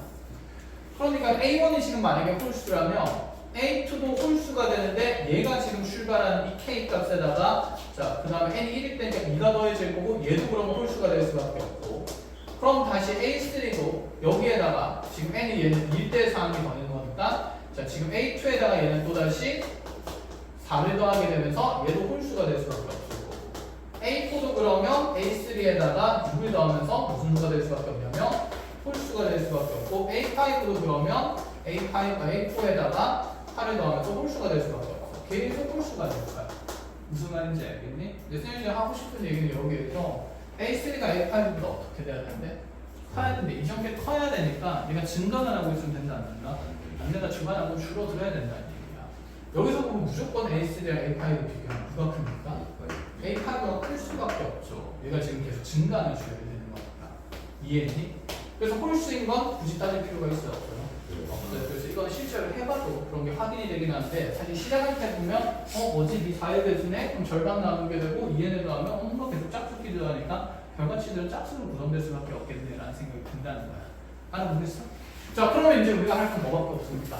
그러니까 A1이 지금 만약에 홀수라면 A2도 홀수가 되는데 얘가 지금 출발하는 이 K 값에다가 자, 그 다음에 N이 1일 때니까 2가 더해질 거고 얘도 그럼 홀수가 될 수밖에 없고, 그럼 다시 A3도 여기에다가 지금 N이 얘는 1대 상황이 더하는 거니까 자, 지금 A2에다가 얘는 또다시 4를 더하게 되면서 얘도 홀수가 될 수밖에 없을 거고, A4도 그러면 A3에다가 6을 더하면서 무슨 수가 될 수밖에 없냐면 홀수가 될 수밖에 없고, A5도 그러면 A4에다가 8을 더하면서 홀수가 될 수밖에 없어. 계속 홀수가 될 거야. 무슨 말인지 알겠니? 내 선생님이 하고 싶은 얘기는 여기에서 A3가 A5보다 어떻게 돼야 되는데? 커야 되는데 이 정도에 커야 되니까 얘가 증가만 하고 있으면 된다 안 된다? 안 된다. 중간하고 줄어들어야 된다는 얘기야. 여기서 보면 무조건 A3랑 A5를 비교하면 누가 큽니까? A5가 클 수밖에 없죠. 얘가 지금 계속 증가하는 수열이 되는 거니까. 이해했니? 그래서 홀수인 건 굳이 따질 필요가 있어요? 없어요? 없어요. 그래서 이건 실제로 해봐도 그런 게 확인이 되긴 하는데, 사실 시작할 때 보면 뭐지? 이 4의 배수네? 그럼 절반 나누게 되고 2n을 더하면 뭔가 계속 짝수끼리 들어가니까 결과치들은 짝수로 구성될 수밖에 없겠네 라는 생각이 든다는 거야. 알아보겠어? 자, 그러면 이제 우리가 할 건 뭐밖에 없습니까?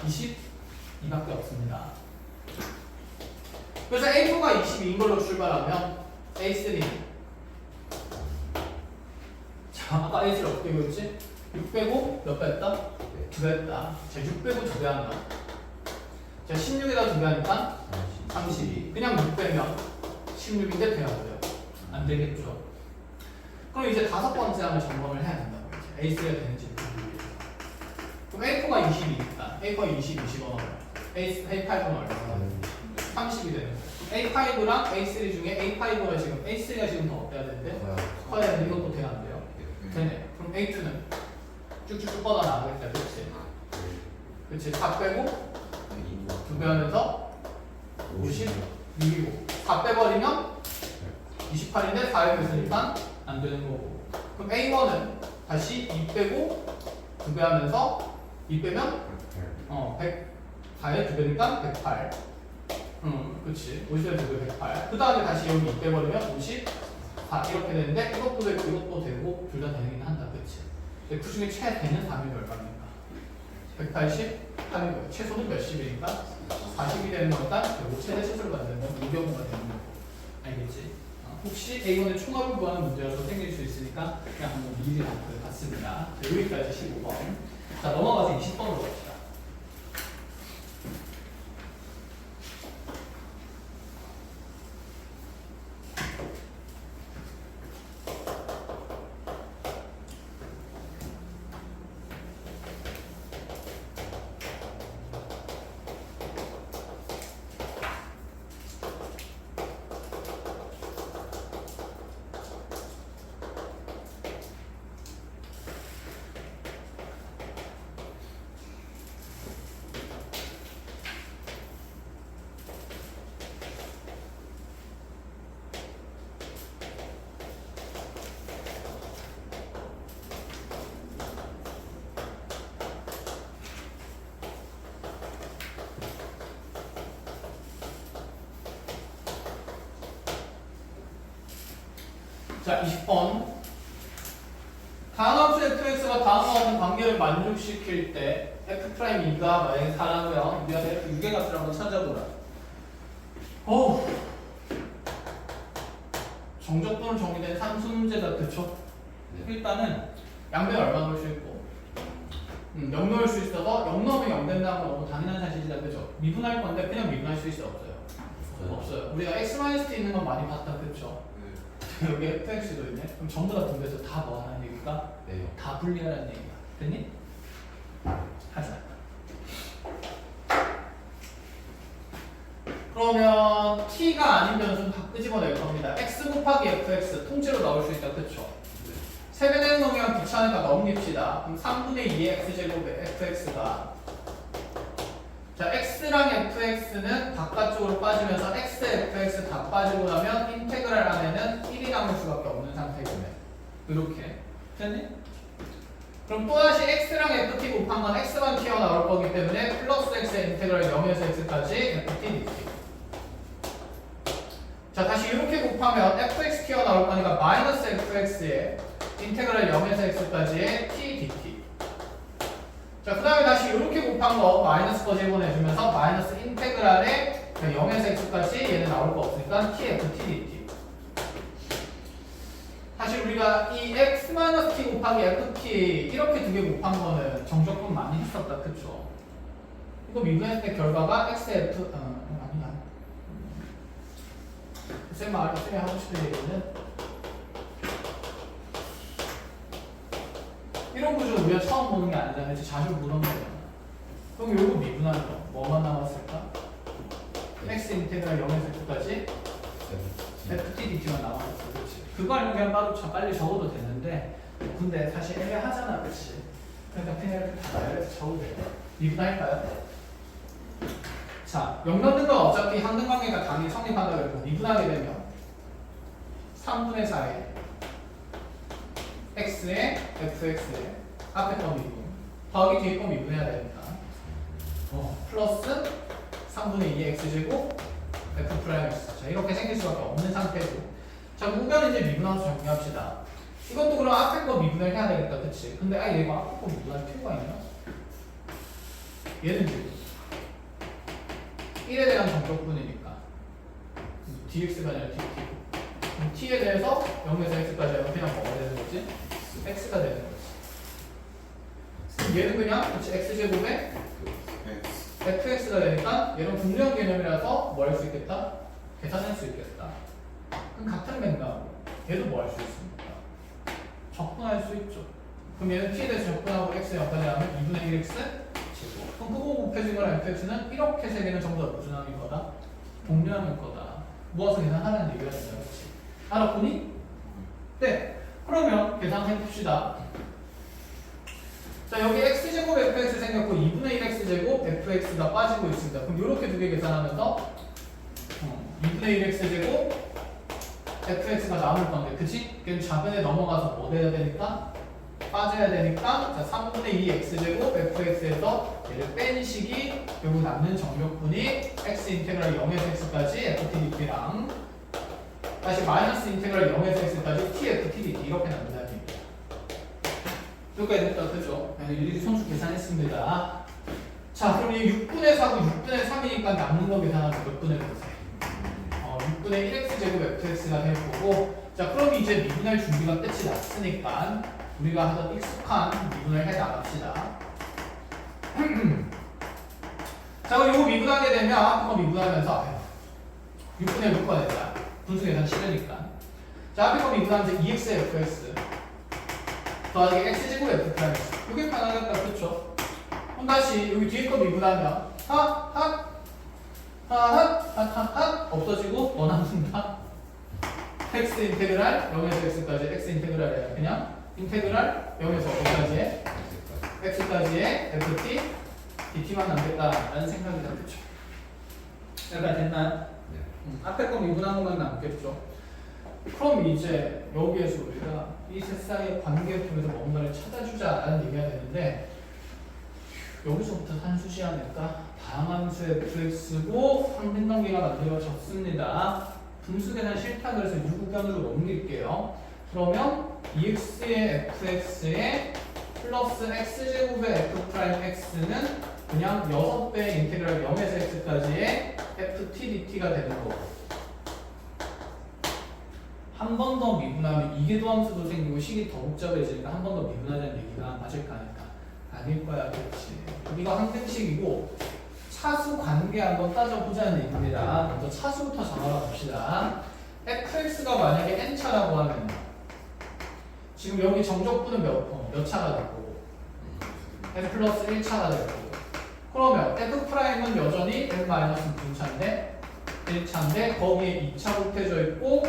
22밖에 없습니다. 그래서 A4가 22인 걸로 출발하면 A3 자, 아까 A3 어떻게 보였지? 6 빼고 몇 배 했다? 2배 했다. 자, 6 빼고 2배 한다. 자, 16에다 2배 하니까 32. 그냥 6 빼면 16인데 돼야 돼요. 안 되겠죠. 그럼 이제 다섯 번째 항을 점검을 해야 된다고. 이제 A3가 되는지 보기 위해서. 그럼 A4가 20이니까 A4가 20, 20은 얼마? A8은 얼마? 30이 되는 거예요. A5랑 A3 중에 A5가 지금 A3가 지금 더 어때야 되는데? 커야 되는데 이것도 돼야 안 돼요? 되네. 그럼 A2는 쭉쭉쭉 뻗어 나가겠다. 그렇지? 그렇지. 4 빼고 2배 하면서 56이고 4 빼버리면 28인데 4에 있으니까 안 되는 거고. 그럼 A1은 다시 2 빼고 2배 하면서 2 빼면 100 4에 2배니까 108. 그렇지. 50에 2배 108. 그 다음에 다시 여기 2 빼버리면 54 이렇게 되는데 이것도 되고 이것도 되고 둘 다 되긴 한다. 그렇지. 근데 그 중에 최대는 답이 얼마입니까? 180 하는 거예요. 최소는 몇십이니까 40이 되는 거니까 결국 최대 실수를 만드는 건 이 경우가 되는 거고. 알겠지? 혹시 A1의 총합을 구하는 문제라도 생길 수 있으니까 그냥 한번 미리 답을 봤습니다. 자, 여기까지 15번. 자, 넘어가서 20번으로 갑시다. 자, 20번. 다음 합수 fx가 다음과 같은 관계를 만족시킬 때 f'2가 만약에 4라고요. 우리가 f 유계값을 한번 찾아보라. 정적분으로 정의된 산수 문제다. 그쵸? 일단은 양변 얼마 넣을 수 있고 0 넣을 수 있어서 0 넣으면 0 된다는 건 너무 당연한 사실이다. 그죠? 미분할 건데 그냥 미분할 수 있어? 없어요? 없어요. 우리가 x-t 있는 건 많이 봤다. 그쵸? 여기 fx도 있네. 그럼 전부 다 분배해서 다 뭐 하는 얘기가? 네. 다 분리하라는 얘기야. 됐니? 하자. 그러면 t가 아닌 변수는 다 끄집어낼 겁니다. x 곱하기 fx 통째로 나올 수 있다. 그쵸? 세배되는 놈이랑 귀찮으니까 넘깁시다. 그럼 3분의 2의 x제곱의 fx가 자, x랑 fx는 바깥쪽으로 빠지면서 x, fx 다 빠지고 나면 인테그랄 안에는 1이 남을 수밖에 없는 상태이네. 이렇게. 됐니? 그럼 또다시 x랑 ft 곱한 건 x만 튀어나올 거기 때문에 플러스 x의 인테그랄 0에서 x까지 ft dt. 자, 다시 이렇게 곱하면 fx 튀어나올 거니까 마이너스 fx의 인테그랄 0에서 x까지의 t dt. 자, 그 다음에 다시 이렇게 곱한 거 마이너스 거 제곱해주면서 마이너스 인테그랄에 0에서 x까지 얘는 나올 거 없으니까 tft dt. 사실 우리가 이 x-t 곱하기 ft 이렇게 두 개 곱한 거는 정적분 많이 했었다. 그쵸? 이거 미분했을 때 결과가 xf 아니야. 쌤 하고 싶은 얘기는 이런 구조는 우리가 처음 보는 게 아니잖아. 이제 자주 보는 거잖아. 그럼 요거 미분하는 거 뭐만 남았을까? x 인테그랄 0에서 9까지 ftdt만 남았어. 그렇지. 그거 알면 그냥 바로 빨리 적어도 되는데 근데 사실 애매하잖아. 그렇지. 그러니까 그냥 이렇게 다 나열해서 적어도 돼. 미분할까요? 자, 0 넣는 건 어차피 항등관계가 당연히 성립한다고 했고 미분하게 되면 3분의 4에 x에 fx에 앞에 거 미분 더하기 뒤에 거 미분해야 되니까 플러스 3분의 2의 x제곱 f 프라임 x. 자, 이렇게 생길 수밖에 없는 상태고 자, 우변 이제 미분함수 정리합시다. 이것도 그럼 앞에 거 미분을 해야 되겠다. 그치? 근데 얘가 앞에 거 미분할 필요가 있나? 얘는 지금 1에 대한 정적분이니까 dx가 아니라 dt. t에 대해서 0에서 x까지 하면 그냥 뭐가 되는 거지? x가 되는 거지. 얘는 그냥 그치, x제곱에 fx가 되니까 얘는 분명 개념이라서 뭐 할 수 있겠다? 계산할 수 있겠다. 그럼 같은 맥락으로 얘도 뭐 할 수 있습니까? 적분할 수 있죠. 그럼 얘는 t에 대해서 적분하고 x 0까지 하면 2분의 1x 제곱. 그럼 그거 곱해진 거랑 fx는 이렇게 세 개는 전부 다 무슨 함일 거다? 동류함일 거다. 모아서 계산하라는 얘기가 된다. 그렇지? 알아보니? 네. 그러면 계산해 봅시다. 자, 여기 x제곱 fx 생겼고 2분의 1 x제곱 fx가 빠지고 있습니다. 그럼 이렇게 두 개 계산하면서 2분의 1 x제곱 fx가 남을 건데, 그치? 그럼 좌변에 넘어가서 뭐 돼야 되니까? 빠져야 되니까, 자, 3분의 2 x제곱 fx에서 얘를 뺀 식이 결국 남는 정적분이 x 인테그랄 0에서 x까지 ft dt랑 다시 마이너스 인테그랄 0에서 x까지 t ft dt 이렇게 남는다는 얘기예요. 여기까지 됐다, 그죠? 일일이 손수 계산했습니다. 자, 그럼 이 6분의 4고 6분의 3이니까 남는 거 계산하면 몇 분의 보세요? 6분의 1x제곱 fx가 될 거고, 자, 그럼 이제 미분할 준비가 끝이 났으니까 우리가 하던 익숙한 미분을 해 나갑시다. 자, 그럼 이거 미분하게 되면 앞에 거 미분하면서 6분의 6가 되자. 분수 계산 싫으니까. 자, 앞에 거 미분하면 이제 2x fx 더하기 x제곱 f 프라임 x. 이게 가능하겠다, 그렇죠? 그럼 다시 여기 뒤에 거 미분하면 없어지고 뭐 남는다? x 인테그랄 0에서 x까지 x 인테그랄이야. 그냥 인테그랄 0에서 어디까지에? x까지의 ft dt만 남겠다라는 생각이다, 그렇죠? 약간 됐나요? 앞에 거 미분한 것만 남겠죠. 그럼 이제 여기에서 우리가 이 세상의 관계를 통해서 뭔가를 찾아주자라는 얘기가 되는데, 여기서부터 산수시 아닐까? 다항함수 fx고 항등관계가 만들어졌습니다. 분수 계산 싫다 그래서 유구변으로 넘길게요. 그러면 2x의 fx에 플러스 x제곱의 f'x는 그냥 6배 인테그랄 0에서 x까지의 ft dt가 되는 거고, 한 번 더 미분하면 이게 도함수도 생기고 식이 더 복잡해지니까 한 번 더 미분하자는 얘기가 맞을까 아닐까? 아닐 거야, 그렇지. 이거 항등식이고 차수 관계 한번 따져보자는 얘기입니다. 먼저 차수부터 정하러 갑시다. fx가 만약에 n차라고 하면 지금 여기 정적분은 몇 차가 될 거고 n 플러스 1차가 될 거고, 그러면 f'은 여전히 n-분차인데 1차인데 거기에 2차 곱해져 있고,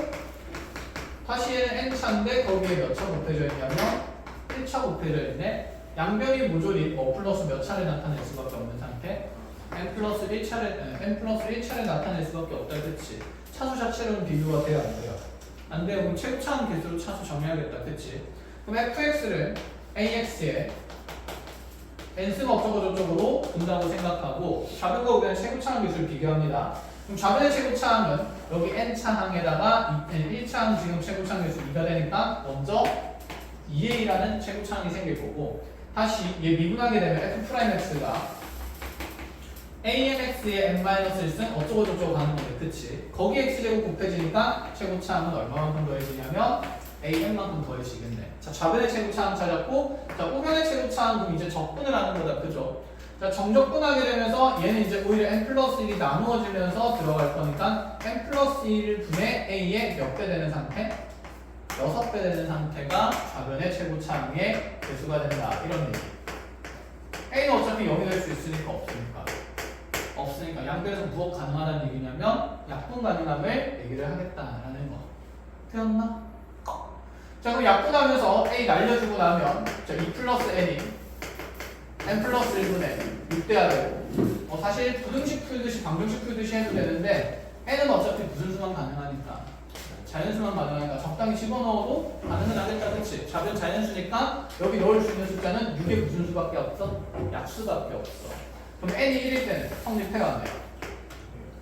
다시 n차인데 거기에 몇 차 곱해져 있냐면 1차 곱해져 있네. 양변이 모조리 플러스 몇 차를 나타낼 수밖에 없는 상태. n 플러스 1차를 나타낼 수밖에 없다, 그치? 차수 자체로는 비교가 돼요, 안 돼요? 안 돼요. 그럼 최고차항 개수로 차수 정해야겠다, 그치? 그럼 fx를 ax에 n승 어쩌고 저쩌고로 본다고 생각하고, 좌변과 우변의 최고차항 개수를 비교합니다. 그럼 좌변의 최고차항은 여기 n차항에다가 1차항 지금 최고차항 개수 2가 되니까 먼저 2a라는 최고차항이 생길 거고, 다시 얘 미분하게 되면 f'x가 amx의 n-1승 어쩌고 저쩌고 가는 건데, 그치? 거기 x제곱 곱해지니까 최고차항은 얼마만큼 더해지냐면 am만큼 더해지겠네. 자, 좌변의 최고차항 찾았고, 자, 우변의 최고차항 그럼 이제 적분을 하는 거다, 그죠? 자, 정적분하게 되면서 얘는 이제 오히려 n 플러스 1이 나누어지면서 들어갈 거니까 n 플러스 1분의 a의 몇 배 되는 상태? 6배 되는 상태가 좌변의 최고차항의 개수가 된다, 이런 얘기. a는 어차피 0이 될 수 있으니까 없으니까 양변에서 무엇 가능하다는 얘기냐면 약분 가능함을 얘기를 하겠다라는 거. 되었나? 자, 그럼 약분하면서 a 날려주고 나면 자, 2 플러스 n이 n 플러스 1분의 6돼야 되고, 사실 부등식 풀듯이 방정식 풀듯이 해도 되는데 n은 어차피 무슨 수만 가능하니까, 자연수만 가능하니까 적당히 집어넣어도 가능은 하겠다, 그치? 좌변 자연수니까 여기 넣을 수 있는 숫자는 6의 무슨 수밖에 없어? 약수밖에 없어. 그럼 n이 1일 때는 성립해가 안 돼요.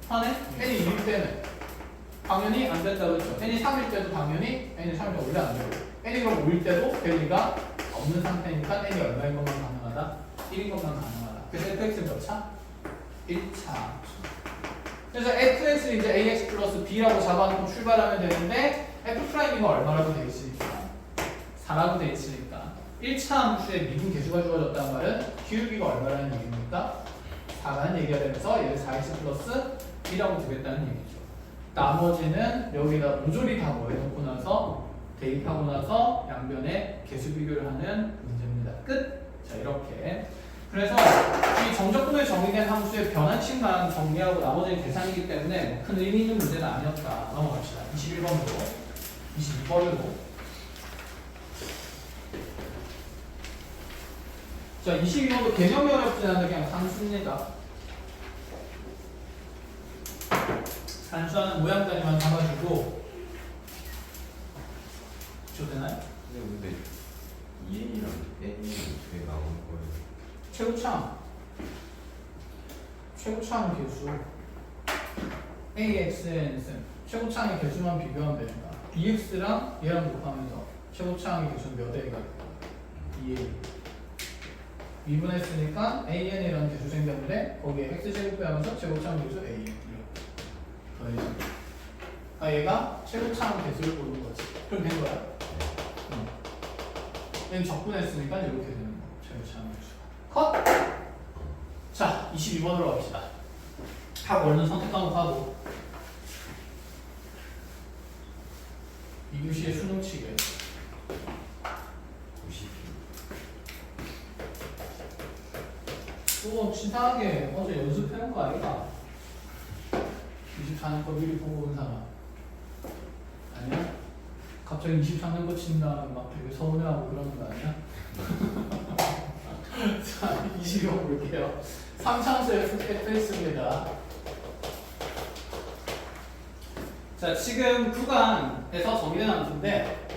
하네? n이 2일 때는 당연히 안 된다, 그렇죠? n이 3일 때도 당연히 n이 3일 때 원래 안 되고, n이 그럼 5일 때도 될 리가 없는 상태니까 n이 얼마인 것만 가능하다? 1인 것만 가능하다. 그래서 fx는 몇 차? 1차. 그래서 fx를 이제 ax 플러스 b라고 잡아놓고 출발하면 되는데 f'이가 얼마라고 되어 있으니까? 4라고 되어 있으니까 1차 함수의 미분 개수가 주어졌다는 말은 기울기가 얼마라는 얘기입니까? 4라는 얘기가 되면서 얘를 4x 플러스 1이라고 두겠다는 얘기죠. 나머지는 여기다 모조리 다 넣어놓고 나서 대입하고 나서 양변의 개수 비교를 하는 문제입니다. 끝! 자, 이렇게 그래서 이 정적분에 정의된 함수의 변환식만 정리하고 나머지는 계산이기 때문에 큰 의미 있는 문제는 아니었다. 넘어갑시다. 21번으로 22번으로 자 22번도 개념이 어렵지 않은 그냥 산수입니다. 산수하는 모양까지만 잡아주고 되나요? 근데 EN이랑 N이 어떻게 나오는 거예요? 최고차항 개수 AXN 최고차항의 개수만 비교하면 되니까 BX랑 얘랑 곱하면서 최고차항의 개수는 몇 A가 돼요? 2A 미분했으니까 AN이라는 개수 생겼는데 거기에 X제곱 빼하면서 최고차항 개수 AN 이렇게 더해서 얘가 최고차항 개수를 보는 거지. 그럼 된 거야? 얘는 적분했으니까 이렇게 되는 거. 최고차항 개수가 컷! 자, 22번으로 갑시다. 각 얼른 선택 과목 하고 2교시의 수능치기 90. 또 치사하게 어제 연습해온 거 아이가? 24년 거 미리 보고 온 사람 아니야? 갑자기 23년 거 친다면 막 되게 서운해하고 그러는 거 아니야? 자, 22번 볼게요. 3차원수의 fx입니다. 자, 지금 구간에서 정의된 함수인데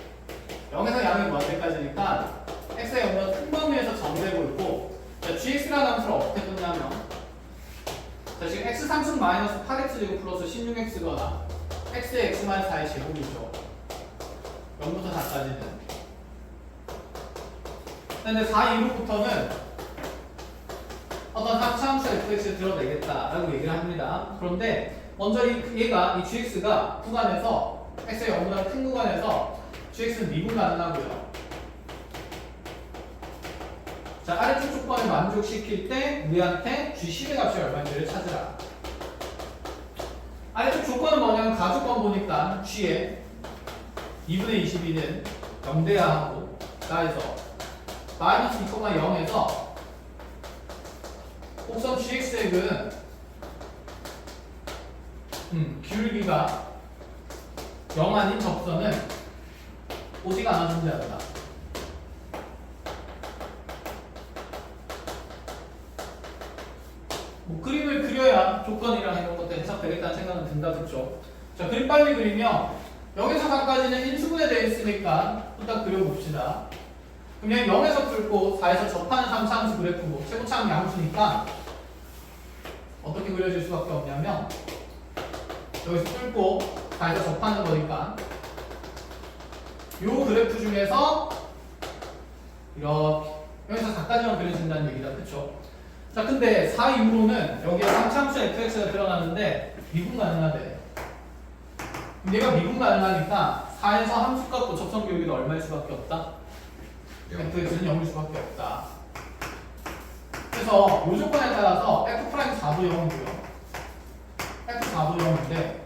0에서 양이 무한대까지니까 x의 영역은 큰 범위에서 정의되고 있고 자, gx라는 함수를 어떻게 썼냐면 자, 지금 x 3승 마이너스 8x제곱 플러스 16x거나 x의 x 마이너스 4의 제곱이죠. 0부터 4까지는 근데 4 이후부터는 어떤 합차함수 fx를 드러내겠다라고 얘기를 합니다. 그런데 먼저 얘가 이 gx가 구간에서 x의 0보다 큰 구간에서 gx는 미분 가능하고요. 자, 아래쪽 조건을 만족시킬 때 우리한테 g10의 값이 얼마인지를 찾으라. 아래쪽 조건은 뭐냐면 가조건 보니까 g의 2분의 22는 0돼야 하고 나에서 마이너스 2,0에서 곡선 gx액은 기울기가 0 아닌 접선은 오직 하나 존재한다. 뭐 그림을 그려야 조건이랑 이런 것도 해석되겠다는 생각은 든다, 그쵸? 자, 그림 빨리 그리면 여기서 4까지는 인수분해 되어 있으니까 후딱 그려봅시다. 그냥 0에서 풀고 4에서 접하는 3차함수 그래프고 최고차항 양수니까 어떻게 그려질 수밖에 없냐면 여기서 뚫고 4에서 접하는 거니까 요 그래프 중에서 이렇게 여기서 4까지만 그려진다는 얘기다, 그쵸? 자, 근데 4 이후로는 여기에 3차함수 fx가 드러나는데 미분 가능하대. 그럼 얘가 미분 가능하니까 4에서 함수값 접선 기울기는 얼마일 수밖에 없다? fx는 0일 수밖에 없다. 그래서 이 조건에 따라서 f'4도 0이고요. f4도 0인데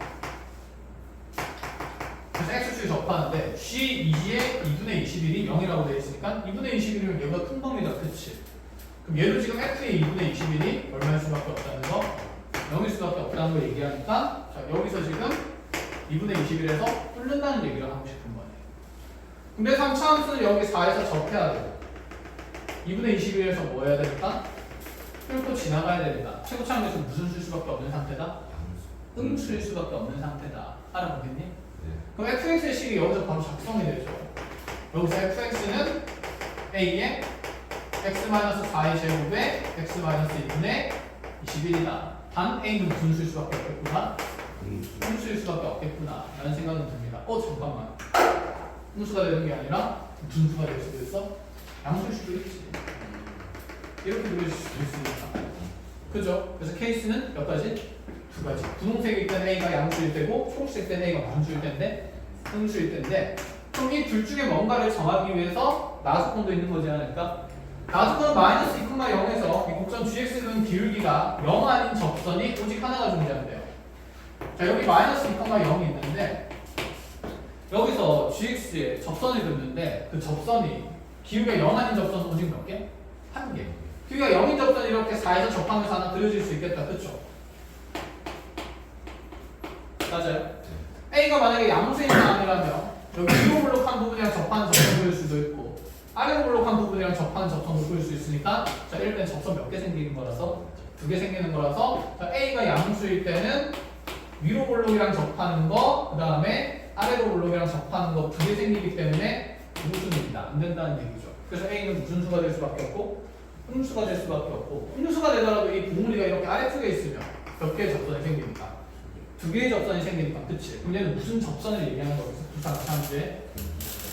그래서 x축이 접하는데 g2의 2분의 21이 0이라고 되어 있으니까 2분의 21이면 얘가 큰 범위다, 그치? 그럼 얘도 지금 f의 2분의 21이 얼마일 수밖에 없다는 거? 0일 수밖에 없다는 걸 얘기하니까 자, 여기서 지금 2분의 21에서 뚫는다는 얘기를 하고 싶은 거예요. 근데 3차함수는 여기 4에서 접해야 되고 2분의 21에서 뭐 해야 될까? 뚫고 지나가야 됩니다. 최고차항에서 무슨 수일 수밖에 없는 상태다? 음수일 수밖에 없는 상태다. 알아보겠니? 네. 그럼 fx의 식이 여기서 바로 작성이 되죠. 여기서 fx는 a의 x-4의 제곱에 x-2분의 21이다. 단 a는 무슨 수일 수밖에 없겠구나? 음수일 수밖에 없겠구나 라는 생각은 듭니다. 잠깐만, 음수가 되는 게 아니라 무슨 수가 될 수도 있어? 양수일 수도 있지. 이렇게 그려질 수도 있으니까, 그죠? 그래서 케이스는 몇 가지? 두 가지. 분홍색일 땐 A가 양수일 때고 초록색일 땐 A가 음수일 때인데 그럼 이 둘 중에 뭔가를 정하기 위해서 나조건도 있는 거지 않을까? 나조건은 마이너스 2,0에서 이 곡선 gx는 기울기가 0 아닌 접선이 오직 하나가 존재한대요. 자, 여기 마이너스 2,0이 있는데 여기서 gx에 접선을 긋는데 그 접선이 기울기가 0 아닌 접선은 오직 몇 개? 한 개. Q가 0인 접선 이렇게 4에서 접하면서 하나 그려질 수 있겠다. 그쵸? 맞아요? A가 만약에 양수인 사람이라면 여기 위로 블록한 부분이랑 접하는 접선을 그릴 수도 있고 아래로 블록한 부분이랑 접하는 접선을 그릴 수 있으니까 자 이럴 땐 접선 몇 개 생기는 거라서 2개 생기는 거라서 자 A가 양수일 때는 위로 블록이랑 접하는 거 그 다음에 아래로 블록이랑 접하는 거 2개 생기기 때문에 무순입니다. 안 된다는 얘기죠. 그래서 A는 무슨 수가 될 수밖에 없고 음수가 될 수밖에 없고 음수가 되더라도 이 봉우리가 이렇게 아래쪽에 있으면 몇 개의 접선이 생깁니까? 2개의 접선이 생기니까 그치? 그럼 얘는 무슨 접선을 얘기하는 거겠어? 부산함수에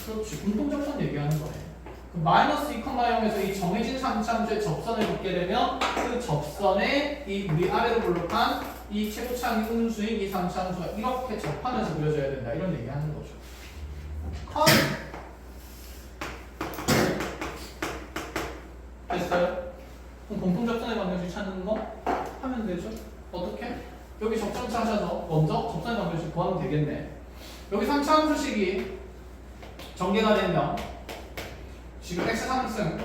그렇지 공통접선 얘기하는 거네. 마이너스 2,0에서 이 정해진 3차함수에 접선을 붙게 되면 그 접선에 이 우리 아래로 블록한 이 최고차항이 음수인 이 3차함수가 이렇게 접하면서 그려져야 된다 이런 얘기하는 거죠. 됐어요? 그럼 공통접선의 방정식 찾는 거 하면 되죠? 어떻게? 여기 접점 찾아서 먼저 접선의 방정식 구하면 되겠네. 여기 3차함수식이 전개가 되면 지금 x3승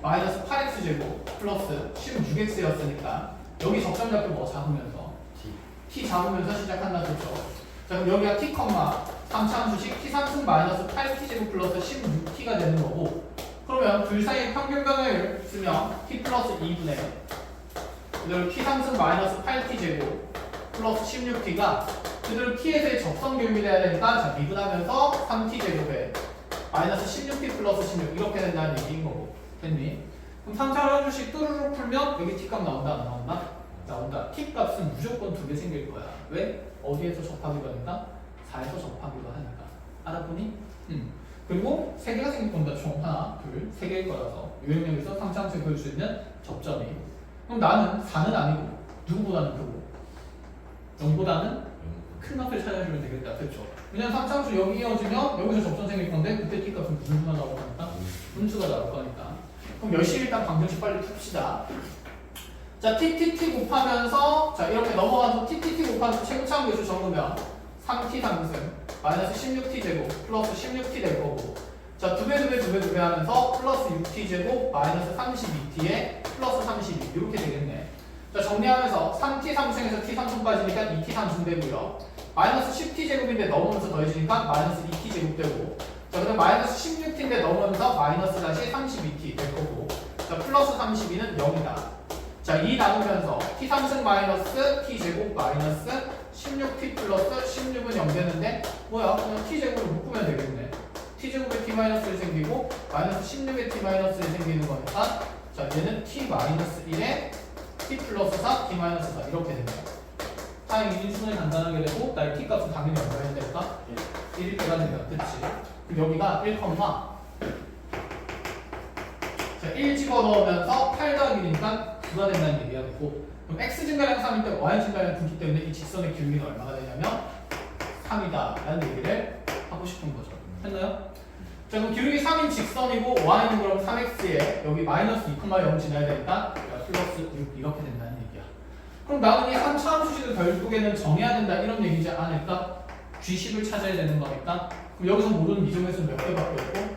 마이너스 8x제곱 플러스 16x였으니까 여기 접점 잡고 뭐 잡으면서 t 잡으면서 시작한다 그렇죠? 자 그럼 여기가 t, 3차함수식 t3승 마이너스 8t제곱 플러스 16t가 되는 거고 그러면 둘 사이의 평균변을 쓰면 t 플러스 2분의 그대로 t3승 마이너스 8t제곱 플러스 16t가 그대로 t에서의 접선 교육이 돼야 되니까 자 미분하면서 3t제곱에 마이너스 16t 플러스 16 이렇게 된다는 얘기인 거고 됐니? 그럼 3차함수식 뚜루룩 풀면 여기 t값 나온다 안 나온다? 나온다. t값은 무조건 2개 생길 거야. 왜? 어디에서 접하기로 하니까? 4에서 접하기로 하니까 알아보니? 그리고 3개가 생길 겁니다. 총 하나, 둘, 3개일 거라서 유형력에서 3차함수에 그릴 수 있는 접점이 그럼 나는 4는 아니고 누구보다는 크고 0보다는 큰 값을 찾아주면 되겠다. 그렇죠? 왜냐면 3차함수 여기 이어지면 여기서 접점 생길 건데 그때 t값은 무슨 수가 나올 거니까? 음수가 나올 거니까 그럼 열심히 일단 방정식 빨리 풉시다. 자 ttt 곱하면서 자 이렇게 넘어가서 ttt 곱하면서 최고차항 계수 적으면 3t 상승 마이너스 16t 제곱 플러스 16t 될 거고 자 2배 하면서 플러스 6t 제곱 마이너스 32t에 플러스 32 이렇게 되겠네. 자 정리하면서 3t 상승에서 t 상승 빠지니까 2t 상승 되고요. 마이너스 10t 제곱인데 넘으면서 더해지니까 마이너스 2t 제곱 되고 자 그다음 마이너스 16t인데 넘으면서 마이너스 다시 32t 될 거고 자 플러스 32는 0이다. 자 2 나누면서 t 상승 마이너스 t 제곱 마이너스 16t 플러스 16은 0 되는데 뭐야 그냥 t 제곱을 묶으면 되겠네. t 제곱에 t 마이너스 1 생기고 마이너스 16에 t 마이너스 1 생기는 거니까 자 얘는 t 마이너스 1에 t 플러스 4 t 마이너스 4 이렇게 됩니다. 타임이 순환이 간단하게 되고 나의 t 값은 당연히 얼마야 될까? 1일 때가 되면 그치? 그럼 여기가 1, 자 1 집어넣으면서 8 더하기 1이니까 9가 된다는 얘기가 되고 그럼 x 증가량 3일 때 y 증가량 9기 때문에 이 직선의 기울기는 얼마가 되냐면 3이다 라는 얘기를 하고 싶은 거죠. 했나요? 자 그럼 기울기 3인 직선이고 y는 그럼 3x에 여기 마이너스 2,0 지나야 되니까 플러스 6 이렇게 된다는 얘기야. 그럼 나는 이 3차함수식을 결국에는 정해야 된다 이런 얘기지 않을까? G10을 찾아야 되는 거니까 그럼 여기서 모르는 미정에서는 몇 개밖에 없고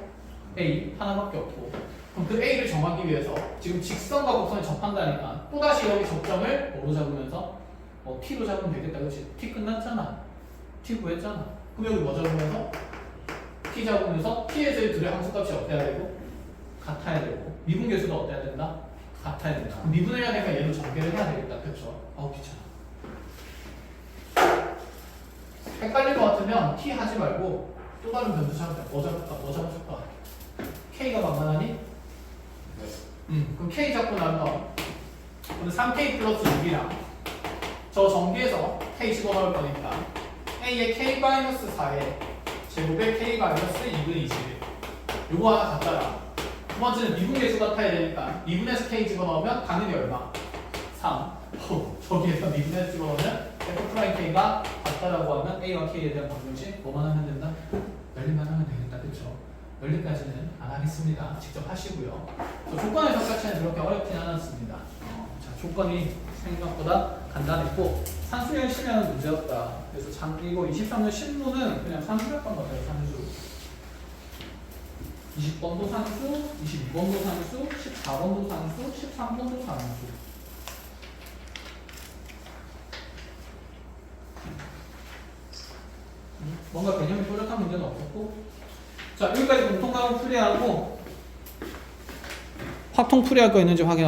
A 하나밖에 없고 그럼 그 A를 정하기 위해서 지금 직선과 곡선을 접한다니까 또다시 여기 접점을 뭐로 잡으면서 T로 잡으면 되겠다 그렇지? T 끝났잖아. T 구했잖아. 그럼 여기 뭐 잡으면서? T 잡으면서 T에서의 둘의 함수값이 어때야 되고? 같아야 되고 미분계수가 어때야 된다? 같아야 된다. 그럼 미분을 해야 되니까 얘도 전개를 해야 되겠다. 그렇죠? 아우 귀찮아. 헷갈릴 것 같으면 T 하지 말고 또 다른 변수 찾자. 뭐 잡을까? K가 만만하니? 그럼 K 잡고 나면 오늘 3K 플러스 6이랑 저 정비해서 K 집어넣을 거니까 A의 K-4에 제곱에 K-2는 21 요거 하나 갖다라. 두 번째는 미분계수 같아야 되니까 미분에서 K 집어넣으면 당연히 얼마? 3 저기에서 미분에서 집어넣으면 F'K가 같다라고 하면 A와 K에 대한 방정식 뭐만 하면 된다? 열리만 하면 되겠다. 그쵸? 열리까지는 안 하겠습니다. 직접 하시고요. 조건의 적합차는 그렇게 어렵진 않았습니다. 자, 조건이 생각보다 간단했고 산수 열심히하는 문제였다. 그래서 이거 23년 신문은 그냥 산수였던 것 같아요. 산수. 20번도 산수, 22번도 산수, 14번도 산수, 13번도 산수. 뭔가 개념이 뚜렷한 문제는 없었고. 자, 여기까지 공통과목 풀이하고 확통 풀이할 거 있는지 확인합시다.